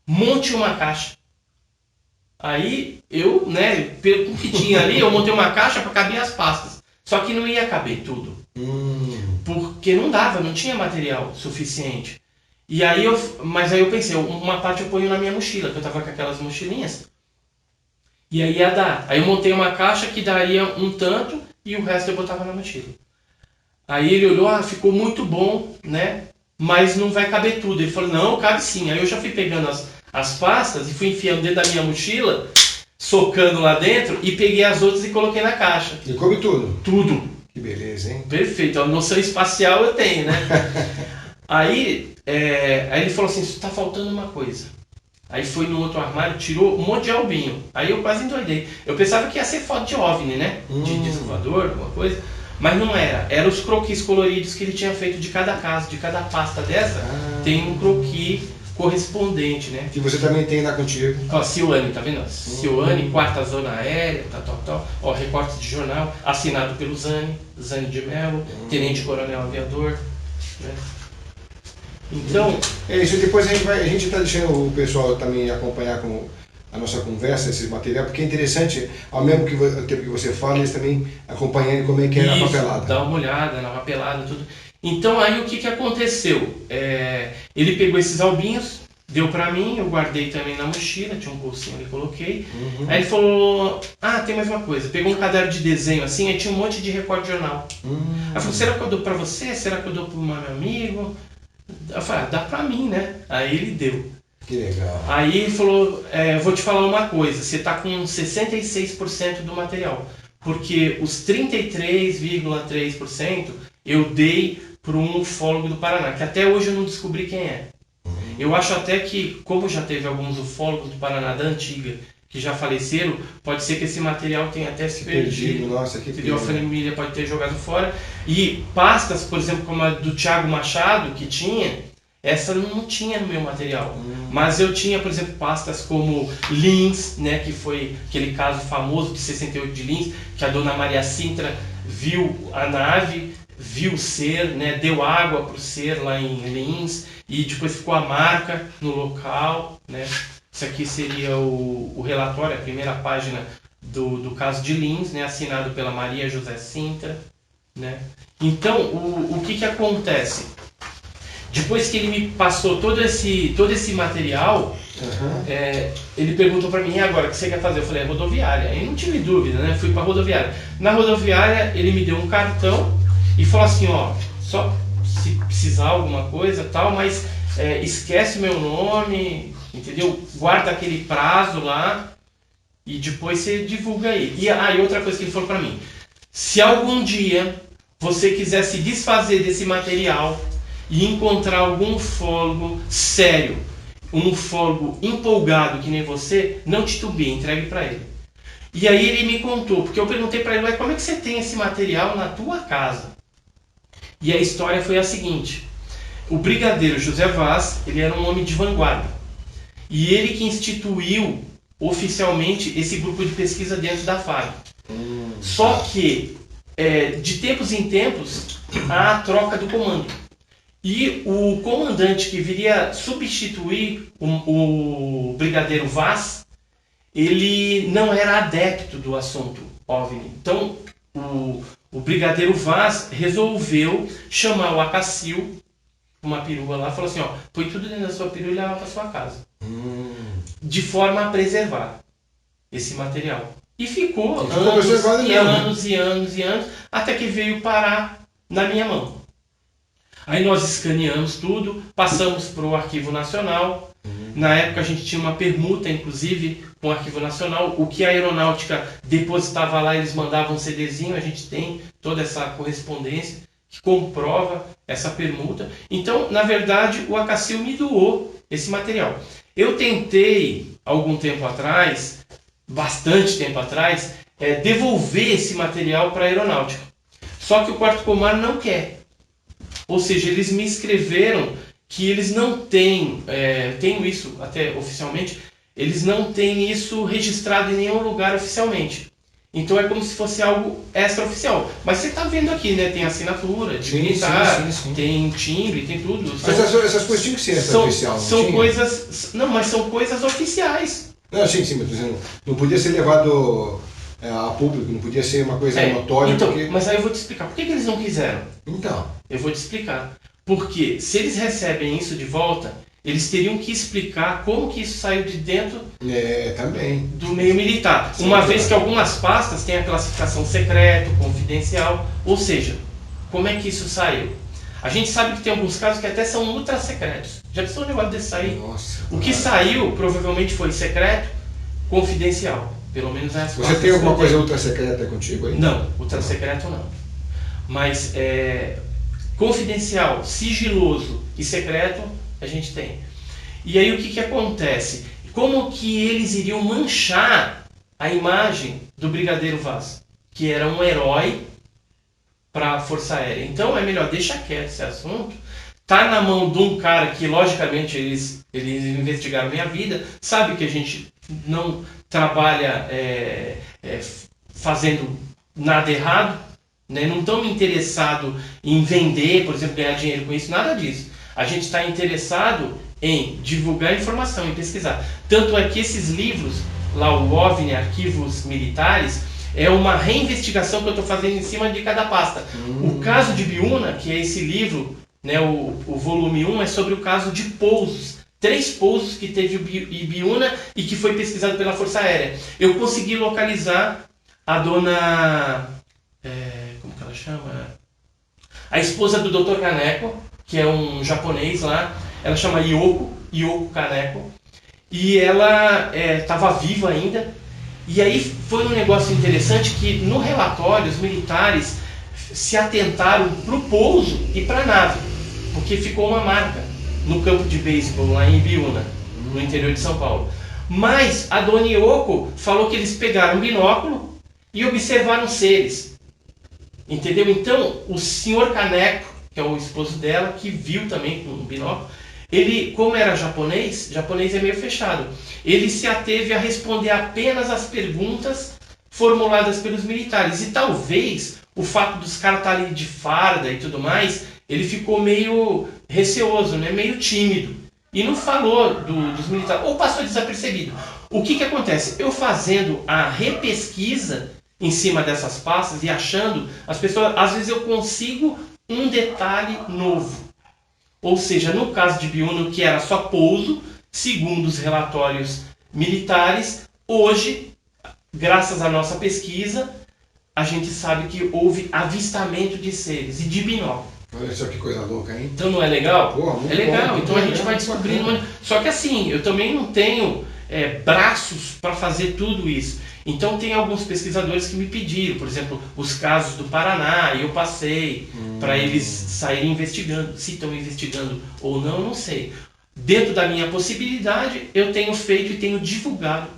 monte uma caixa. Aí eu, né, pelo que tinha ali, eu montei uma caixa para caber as pastas. Só que não ia caber tudo. Porque não dava, não tinha material suficiente. E aí mas aí eu pensei, uma parte eu ponho na minha mochila, que eu tava com aquelas mochilinhas. E aí ia dar. Aí eu montei uma caixa que daria um tanto e o resto eu botava na mochila. Aí ele olhou, ficou muito bom, né? Mas não vai caber tudo. Ele falou, não, cabe sim. Aí eu já fui pegando as pastas e fui enfiando dentro da minha mochila, socando lá dentro, e peguei as outras e coloquei na caixa. E coube tudo? Tudo. Que beleza, hein? Perfeito. A noção espacial eu tenho, né? Aí ele falou assim, tá faltando uma coisa. Aí foi no outro armário, tirou um monte de albinho. Aí eu quase endoidei. Eu pensava que ia ser foto de OVNI, né? De disco voador, alguma coisa. Mas não era. Eram os croquis coloridos que ele tinha feito de cada casa, de cada pasta dessa. Tem um croquis correspondente, né? Que você também tem lá contigo. Ó, Cioane, tá vendo? Cioane, quarta zona aérea, tal. Ó, recortes de jornal, assinado pelo Zane de Mello, Tenente Coronel Aviador, né? Então... isso depois a gente está deixando o pessoal também acompanhar com a nossa conversa, esse material, porque é interessante, ao mesmo tempo que você fala, eles também acompanhando como é que é a papelada. Dá uma olhada na papelada, tudo. Então aí o que aconteceu? Ele pegou esses albinhos, deu pra mim, eu guardei também na mochila, tinha um bolsinho ali, coloquei. Aí ele falou, tem mais uma coisa, pegou um caderno de desenho assim, aí tinha um monte de recorte de jornal. Aí falou, será que eu dou pra você? Será que eu dou pro meu amigo? Eu falei, dá pra mim, né? Aí ele deu. Que legal. Aí ele falou, vou te falar uma coisa, você tá com 66% do material, porque os 33,3% eu dei para um ufólogo do Paraná, que até hoje eu não descobri quem é. Eu acho até que, como já teve alguns ufólogos do Paraná da antiga que já faleceram, pode ser que esse material tenha até se perdido. Nossa, que entendeu? A família pode ter jogado fora. E pastas, por exemplo, como a do Thiago Machado, que tinha, essa não tinha no meu material. Mas eu tinha, por exemplo, pastas como Lins, né, que foi aquele caso famoso de 68 de Lins, que a dona Maria Sintra viu a nave, viu o ser, né, deu água para o ser lá em Lins, e depois ficou a marca no local, né? Isso aqui seria o relatório, a primeira página do caso de Lins, né, assinado pela Maria José Sintra, né? Então, o que acontece? Depois que ele me passou todo esse material, ele perguntou para mim, e agora, o que você quer fazer? Eu falei, rodoviária. Aí não tive dúvida, né? Fui para rodoviária. Na rodoviária, ele me deu um cartão e falou assim, ó, só se precisar alguma coisa tal, mas esquece meu nome, entendeu? Guarda aquele prazo lá e depois você divulga aí. E outra coisa que ele falou para mim, se algum dia você quiser se desfazer desse material e encontrar algum ufólogo sério, um ufólogo empolgado que nem você, não titubie, entregue para ele. E aí ele me contou, porque eu perguntei para ele, como é que você tem esse material na tua casa? E a história foi a seguinte, o brigadeiro José Vaz, ele era um homem de vanguarda. E ele que instituiu oficialmente esse grupo de pesquisa dentro da FAG. Só que, de tempos em tempos, há a troca do comando. E o comandante que viria substituir o brigadeiro Vaz, ele não era adepto do assunto OVNI. Então, o brigadeiro Vaz resolveu chamar o Acacil, uma perua lá, falou assim, ó, põe tudo dentro da sua perua e leva para sua casa. De forma a preservar esse material. E ficou anos e anos, até que veio parar na minha mão. Aí nós escaneamos tudo, passamos para o Arquivo Nacional. Na época a gente tinha uma permuta, inclusive, com o Arquivo Nacional. O que a aeronáutica depositava lá, eles mandavam um CDzinho, a gente tem toda essa correspondência que comprova essa permuta. Então, na verdade, o Acacil me doou esse material. Eu tentei, algum tempo atrás, bastante tempo atrás, devolver esse material para a aeronáutica. Só que o Quarto Comando não quer. Ou seja, eles me escreveram que eles não têm, tenho isso até oficialmente, eles não têm isso registrado em nenhum lugar oficialmente. Então é como se fosse algo extraoficial. Mas você está vendo aqui, né? Tem assinatura de militar, tem timbre, tem tudo. Mas essas coisas tinham que ser extraoficial, são coisas. Não, mas são coisas oficiais. Não, sim, mas dizendo, não podia ser levado a público, não podia ser uma coisa notória. Então, porque... mas aí eu vou te explicar. Por que eles não quiseram? Então. Eu vou te explicar. Porque se eles recebem isso de volta, eles teriam que explicar como que isso saiu de dentro também. do meio militar. Sim, uma vez que algumas pastas têm a classificação secreto, confidencial, ou seja, como é que isso saiu? A gente sabe que tem alguns casos que até são ultra secretos. Já pensou um negócio desse sair? Nossa, o que saiu provavelmente foi secreto, confidencial. Pelo menos as Você tem alguma coisa ultra secreta contigo aí? Não, ultra secreto não. Mas confidencial, sigiloso e secreto a gente tem. E aí o que acontece? Como que eles iriam manchar a imagem do Brigadeiro Vaz, que era um herói para a Força Aérea? Então é melhor deixar quieto esse assunto. Tá na mão de um cara que, logicamente, eles investigaram minha vida, sabe que a gente não trabalha fazendo nada errado, né? Não estão interessados em vender, por exemplo, ganhar dinheiro com isso, nada disso. A gente está interessado em divulgar informação, em pesquisar. Tanto é que esses livros, lá o OVNI, Arquivos Militares, é uma reinvestigação que eu estou fazendo em cima de cada pasta. O caso de Biúna, que é esse livro, né, o volume 1, é sobre o caso de pousos. 3 pousos que teve em Biúna e que foi pesquisado pela Força Aérea. Eu consegui localizar a dona... como que ela chama? A esposa do Dr. Kaneko, que é um japonês lá. Ela chama Yoko Kaneko. E ela estava viva ainda. E aí foi um negócio interessante que no relatório os militares se atentaram para o pouso e para a nave. Porque ficou uma marca no campo de beisebol lá em Ibiúna, no interior de São Paulo. Mas a dona Yoko falou que eles pegaram um binóculo e observaram seres. Entendeu? Então, o senhor Kaneko, que é o esposo dela, que viu também com um binóculo, ele, como era japonês é meio fechado, ele se ateve a responder apenas as perguntas formuladas pelos militares. E talvez o fato dos caras estarem de farda e tudo mais, ele ficou meio receoso, né? Meio tímido. E não falou dos militares, ou passou desapercebido. O que acontece? Eu fazendo a repesquisa em cima dessas pastas e achando, as pessoas, às vezes eu consigo um detalhe novo. Ou seja, no caso de Biúna, que era só pouso, segundo os relatórios militares, hoje, graças à nossa pesquisa, a gente sabe que houve avistamento de seres e de binóculo. Olha só que coisa louca, hein? Então não é legal? Pô, muito é legal, bom, então a gente vai descobrindo. Só que assim, eu também não tenho braços para fazer tudo isso. Então tem alguns pesquisadores que me pediram, por exemplo, os casos do Paraná, e eu passei para eles saírem investigando. Se estão investigando ou não, eu não sei. Dentro da minha possibilidade, eu tenho feito e tenho divulgado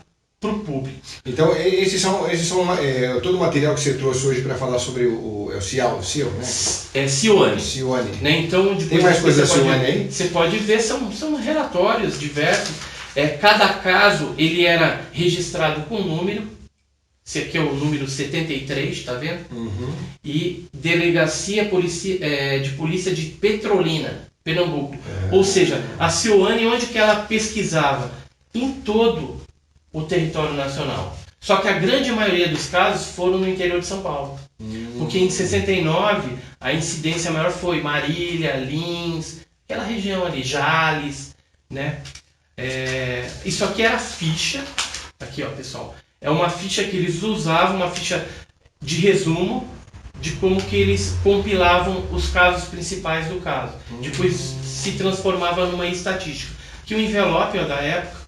para o público. Então, esses são todo o material que você trouxe hoje para falar sobre o CIAL, né? Cione. Cione. Né? Então, tem mais coisas da Cione aí? Você pode ver, são relatórios diversos. Cada caso ele era registrado com número. Esse aqui é o número 73, tá vendo? E Delegacia de Polícia de Petrolina, Pernambuco. Ou seja, a Cione, onde que ela pesquisava? Em todo o território nacional. Só que a grande maioria dos casos foram no interior de São Paulo. Porque em 69 a incidência maior foi Marília, Lins, aquela região ali, Jales, né? Isso aqui era a ficha, aqui ó pessoal, é uma ficha que eles usavam, uma ficha de resumo de como que eles compilavam os casos principais do caso. Depois se transformava numa estatística. Que o envelope ó, da época,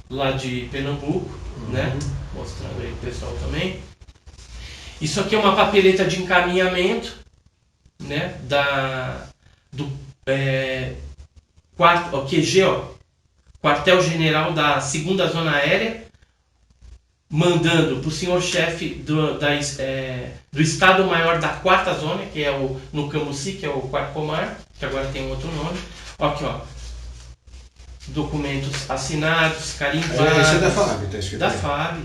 lá de Pernambuco, né? Mostrando aí pro pessoal também. Isso aqui é uma papeleta de encaminhamento, né? Do QG, ó, Quartel-General da 2ª Zona Aérea, mandando para o senhor-chefe do Estado-Maior da 4ª Zona, que é no Cambuci, que é o 4º Comar, que agora tem um outro nome. Aqui, ó. Documentos assinados, carimbados. Esse é da FAB, tá escrito. Da FAB.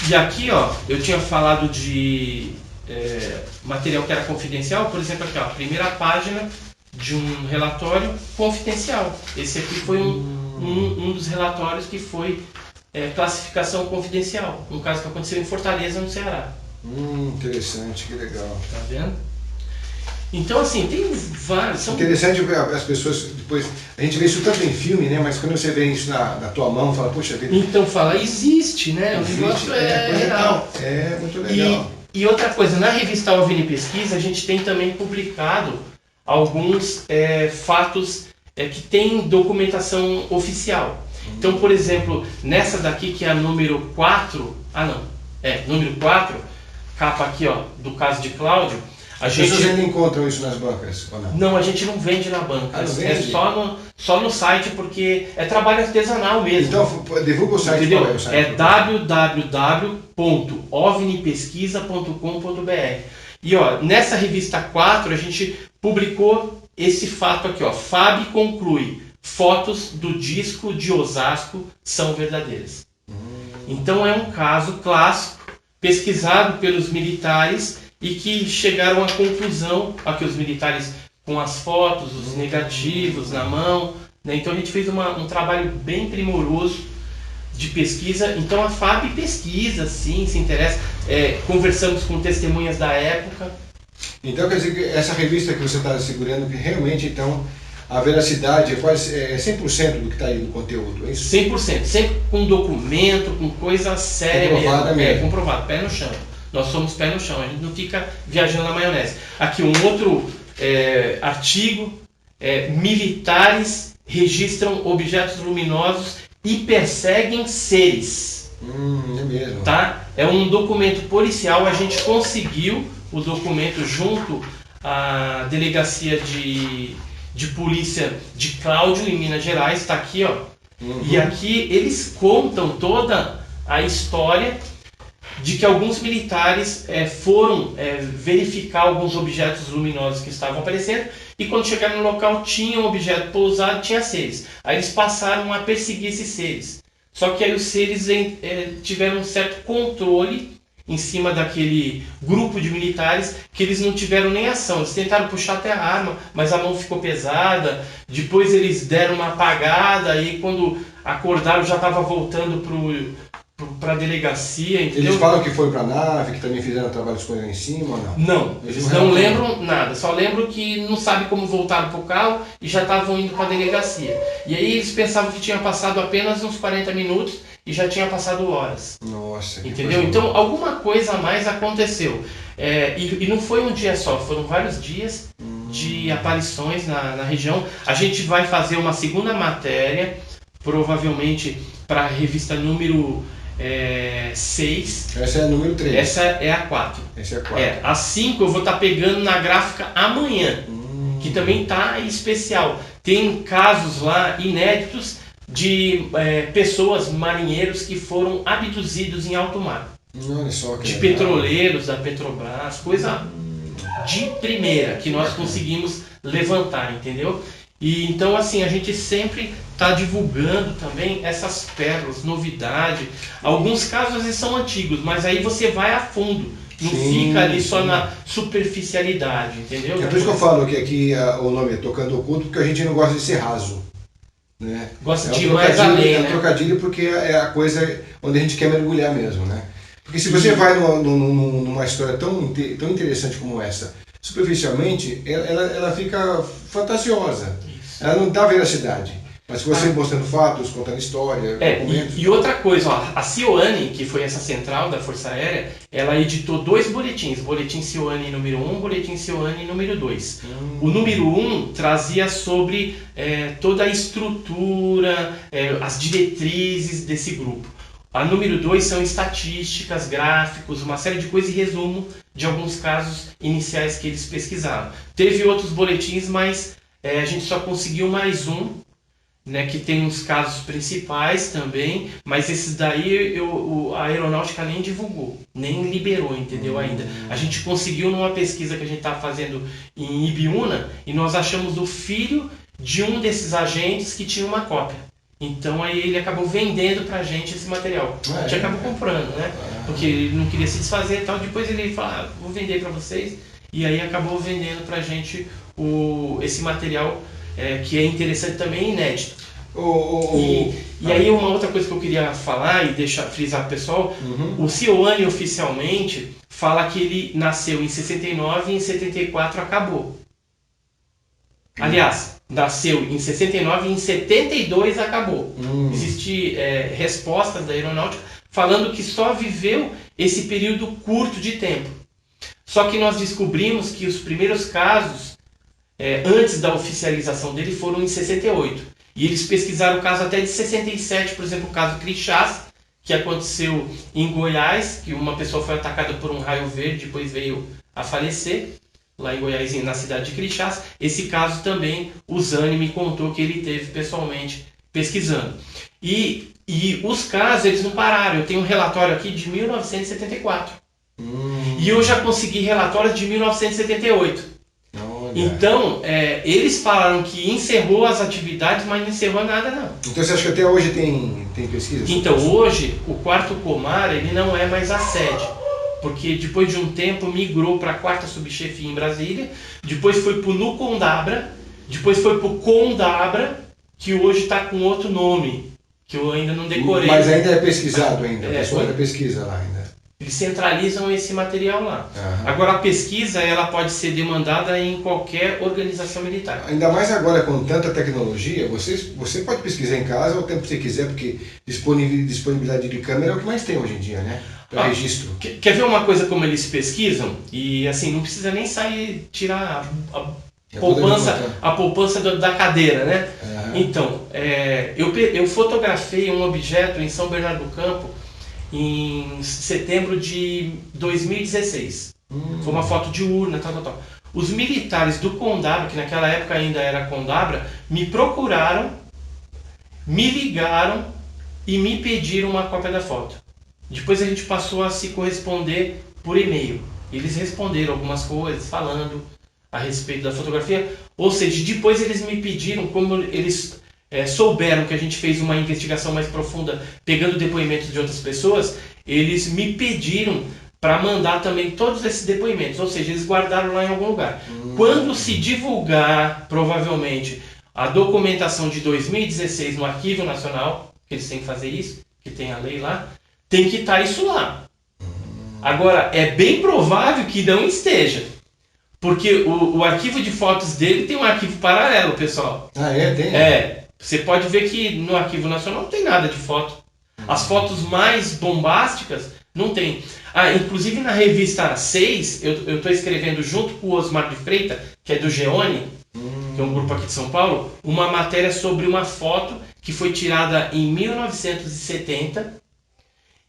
E aqui, ó, eu tinha falado de material que era confidencial, por exemplo, aqui, ó, a primeira página de um relatório confidencial. Esse aqui foi um dos relatórios que foi classificação confidencial, um caso que aconteceu em Fortaleza, no Ceará. Interessante, que legal. Tá vendo? Então, assim, tem vários... Interessante as pessoas, depois, a gente vê isso tanto em filme, né? Mas quando você vê isso na tua mão, fala, poxa vida... Então, existe, né? O negócio é real. É muito legal. E outra coisa, na revista OVNI Pesquisa, a gente tem também publicado alguns fatos que tem documentação oficial. Então, por exemplo, nessa daqui, que é a número 4... número 4, capa aqui, ó, do caso de Cláudio... As pessoas ainda encontram isso nas bancas, ou não? Não, a gente não vende na banca. Só no site, porque é trabalho artesanal mesmo. Então, divulga o site. Entendeu? Qual é o site? É www.ovnipesquisa.com.br. E ó, nessa revista 4 a gente publicou esse fato aqui, ó. FAB conclui: fotos do disco de Osasco são verdadeiras. Então é um caso clássico, pesquisado pelos militares, e que chegaram à conclusão, aqui os militares com as fotos, os negativos na mão, né? Então a gente fez um trabalho bem primoroso de pesquisa. Então a FAB pesquisa, sim, se interessa. Conversamos com testemunhas da época. Então quer dizer que essa revista que você está segurando, que realmente então a veracidade é quase 100% do que está aí no conteúdo, é isso? 100%, sempre com documento, com coisa séria mesmo. Comprovado, pé no chão. Nós somos pé no chão, a gente não fica viajando na maionese. Aqui um outro artigo, militares registram objetos luminosos e perseguem seres. É mesmo. Tá? É um documento policial, a gente conseguiu o documento junto à Delegacia de Polícia de Cláudio, em Minas Gerais, está aqui, ó. E aqui eles contam toda a história de que alguns militares foram verificar alguns objetos luminosos que estavam aparecendo, e quando chegaram no local tinha um objeto pousado, tinha seres. Aí eles passaram a perseguir esses seres. Só que aí os seres tiveram um certo controle em cima daquele grupo de militares, que eles não tiveram nem ação. Eles tentaram puxar até a arma, mas a mão ficou pesada. Depois eles deram uma apagada, e quando acordaram já estava voltando para a delegacia, entendeu? Eles falam que foi para a nave, que também fizeram trabalhos com ele em cima ou não? Não, eles não lembram nada, só lembram que não sabem como voltaram para o carro e já estavam indo para a delegacia. E aí eles pensavam que tinha passado apenas uns 40 minutos e já tinha passado horas. Nossa. Entendeu? Então alguma coisa a mais aconteceu. E não foi um dia só, foram vários dias de aparições na região. A gente vai fazer uma segunda matéria, provavelmente para a revista número 6. Essa é a número 3. Essa é a 4. Essa é a 4. A 5 eu vou estar pegando na gráfica amanhã, que também está especial. Tem casos lá inéditos de pessoas, marinheiros que foram abduzidos em alto mar. Olha só que de legal. Petroleiros da Petrobras, coisa de primeira que nós conseguimos levantar, entendeu? E então assim, a gente sempre está divulgando também essas pérolas, novidade. Alguns casos às vezes são antigos, mas aí você vai a fundo. Não fica ali só na superficialidade, entendeu? É por isso que eu falo que aqui o nome é Tocando Oculto, porque a gente não gosta de ser raso. Né? Gosta de ir mais além, né? né? É um trocadilho porque é a coisa onde a gente quer mergulhar mesmo, né? Porque se você vai numa história tão interessante como essa, superficialmente, ela fica fantasiosa. Isso. Ela não dá veracidade. Mas se você mostrando fatos, contando história, documentos... E outra coisa, ó, a Cioane, que foi essa central da Força Aérea, ela editou 2 boletins, boletim Cioane número 1, boletim Cioane número 2. O número 1 trazia sobre toda a estrutura, as diretrizes desse grupo. A número 2 são estatísticas, gráficos, uma série de coisas e resumo de alguns casos iniciais que eles pesquisaram. Teve outros boletins, mas a gente só conseguiu mais um, né, que tem uns casos principais também, mas esses daí a aeronáutica nem divulgou, nem liberou, entendeu, ainda. A gente conseguiu numa pesquisa que a gente está fazendo em Ibiúna e nós achamos o filho de um desses agentes que tinha uma cópia. Então aí ele acabou vendendo pra gente esse material. A gente acabou comprando, né? Porque ele não queria se desfazer e tal. Depois ele falou, vou vender pra vocês. E aí acabou vendendo pra gente esse material que é interessante também e inédito. E aí uma outra coisa que eu queria falar e frisar pro pessoal, o Cioane oficialmente fala que ele nasceu em 69 e em 74 acabou. Aliás, nasceu em 69 e em 72 acabou. Existem respostas da aeronáutica falando que só viveu esse período curto de tempo. Só que nós descobrimos que os primeiros casos, antes da oficialização dele, foram em 68. E eles pesquisaram o caso até de 67, por exemplo, o caso Crixás, que aconteceu em Goiás, que uma pessoa foi atacada por um raio verde, depois veio a falecer, lá em Goiás, na cidade de Crixás. Esse caso também, o Zani me contou que ele teve pessoalmente pesquisando. E os casos, eles não pararam. Eu tenho um relatório aqui de 1974. E eu já consegui relatórios de 1978. Então, eles falaram que encerrou as atividades, mas não encerrou nada, não. Então você acha que até hoje tem pesquisa? Então, hoje, o 4º Comar, ele não é mais a sede. Porque depois de um tempo migrou para a 4ª Subchefia em Brasília, depois foi para o Nucondabra, depois foi para o Condabra, que hoje está com outro nome, que eu ainda não decorei. Mas ainda é pesquisado ainda, a pessoa ainda pesquisa lá ainda. Eles centralizam esse material lá. Agora a pesquisa ela pode ser demandada em qualquer organização militar. Ainda mais agora com tanta tecnologia, você pode pesquisar em casa o tempo que você quiser, porque disponibilidade de câmera é o que mais tem hoje em dia, né? Para registro. Quer ver uma coisa como eles pesquisam? E assim, não precisa nem tirar a poupança da cadeira, né? Então, eu fotografei um objeto em São Bernardo do Campo em setembro de 2016. Foi uma foto de urna, tal. Os militares do Condabra, que naquela época ainda era Condabra, me procuraram, me ligaram e me pediram uma cópia da foto. Depois a gente passou a se corresponder por e-mail. Eles responderam algumas coisas, falando a respeito da fotografia. Ou seja, depois eles me pediram, como eles souberam que a gente fez uma investigação mais profunda, pegando depoimentos de outras pessoas, eles me pediram para mandar também todos esses depoimentos. Ou seja, eles guardaram lá em algum lugar. Quando se divulgar, provavelmente, a documentação de 2016 no Arquivo Nacional, que eles têm que fazer isso, que tem a lei lá, tem que estar isso lá. Agora, é bem provável que não esteja. Porque o arquivo de fotos dele tem um arquivo paralelo, pessoal. Ah, é? Tem? É. Você pode ver que no Arquivo Nacional não tem nada de foto. As fotos mais bombásticas não tem. Ah, inclusive na revista 6, eu estou escrevendo junto com o Osmar de Freitas, que é do Geone, que é um grupo aqui de São Paulo, uma matéria sobre uma foto que foi tirada em 1970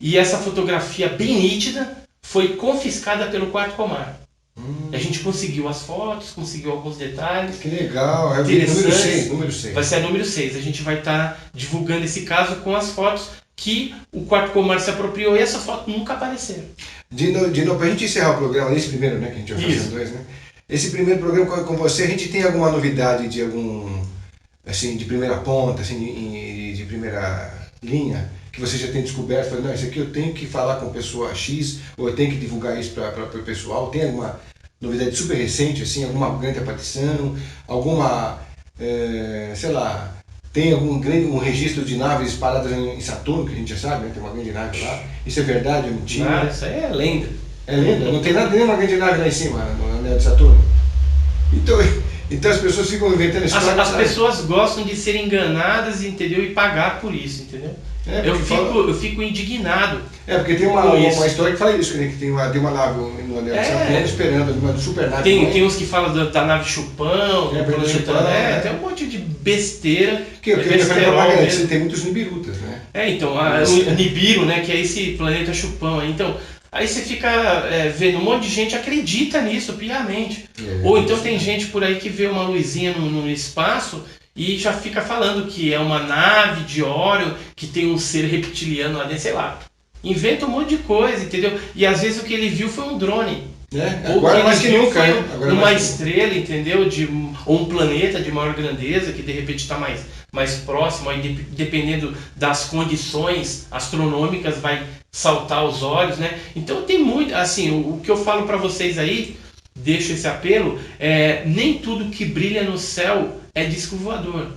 e essa fotografia bem nítida foi confiscada pelo Quarto Comar. A gente conseguiu as fotos, conseguiu alguns detalhes. Que legal, é o número 6. Vai ser a número 6. A gente vai estar divulgando esse caso com as fotos que o Quarto Comar se apropriou e essa foto nunca apareceram. De novo, para a gente encerrar o programa, nesse primeiro, né, que a gente vai fazer dois, né? Esse primeiro programa com você, a gente tem alguma novidade de algum, assim, de primeira ponta, assim, de primeira linha, que você já tem descoberto, falando, não, isso aqui eu tenho que falar com a pessoa X, ou eu tenho que divulgar isso para o pessoal? Tem alguma novidade super recente, assim, alguma grande aparição, alguma, sei lá, tem um registro de naves paradas em Saturno, que a gente já sabe, né? Tem uma grande nave lá. Isso é verdade ou mentira? Não, isso aí é lenda. É lenda? Não tem nada, nenhuma grande nave lá em cima, no anel de Saturno? Então as pessoas ficam inventando histórias. As pessoas gostam de ser enganadas, entendeu? E pagar por isso, entendeu? Eu fico indignado. Porque tem uma história que fala isso, né? Que tem uma nave no anel de Saturno esperando, uma super nave. Tem uns que falam da nave Chupão, do planeta. Tem um monte de besteira. Que propaganda, tem muitos Nibirutas, né? Então, o Nibiru, né? Que é esse planeta Chupão. Então, aí você fica vendo um monte de gente acredita nisso piamente. Ou então tem gente por aí que vê uma luzinha no espaço e já fica falando que é uma nave de Órion, que tem um ser reptiliano lá dentro, sei lá. Inventa um monte de coisa, entendeu? E às vezes o que ele viu foi um drone. Agora mais que nunca, foi uma estrela, entendeu? Ou um planeta de maior grandeza, que de repente está mais próximo, aí dependendo das condições astronômicas vai saltar aos olhos, né? Então tem muito, assim, o que eu falo para vocês aí, deixo esse apelo, nem tudo que brilha no céu é disco voador,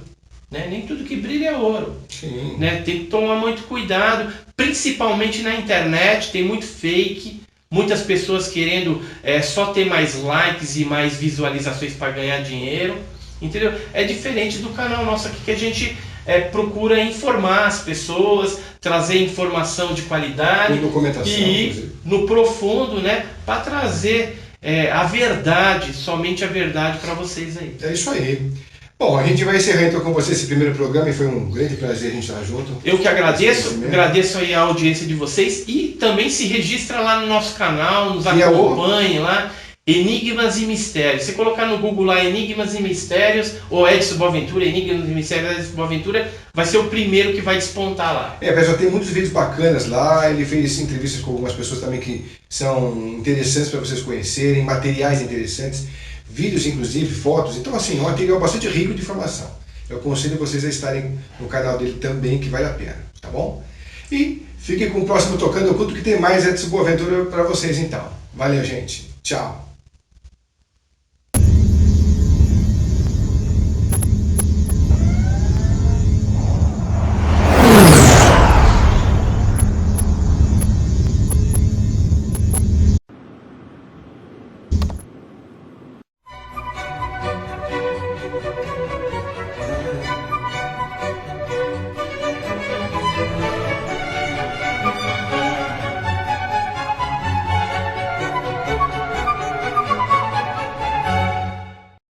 né? Nem tudo que brilha é ouro. Sim. Né? Tem que tomar muito cuidado, principalmente na internet, tem muito fake, muitas pessoas querendo só ter mais likes e mais visualizações para ganhar dinheiro, entendeu? É diferente do canal nosso aqui que a gente procura informar as pessoas, trazer informação de qualidade e ir no profundo, né, para trazer a verdade, somente a verdade para vocês aí. É isso aí. Bom, a gente vai encerrar então com você esse primeiro programa e foi um grande prazer a gente estar junto. Eu que agradeço aí a audiência de vocês e também se registra lá no nosso canal, nos acompanhe lá, Enigmas e Mistérios. Se colocar no Google lá Enigmas e Mistérios ou Edson Boaventura, Enigmas e Mistérios Edson Boaventura, vai ser o primeiro que vai despontar lá. Pessoal, tem muitos vídeos bacanas lá, ele fez entrevistas com algumas pessoas também que são interessantes para vocês conhecerem, materiais interessantes. Vídeos, inclusive, fotos. Então, assim, é um material bastante rico de informação. Eu aconselho vocês a estarem no canal dele também, que vale a pena, tá bom? E fiquem com o próximo Tocando Oculto, que tem mais Edson Boaventura para vocês, então. Valeu, gente. Tchau.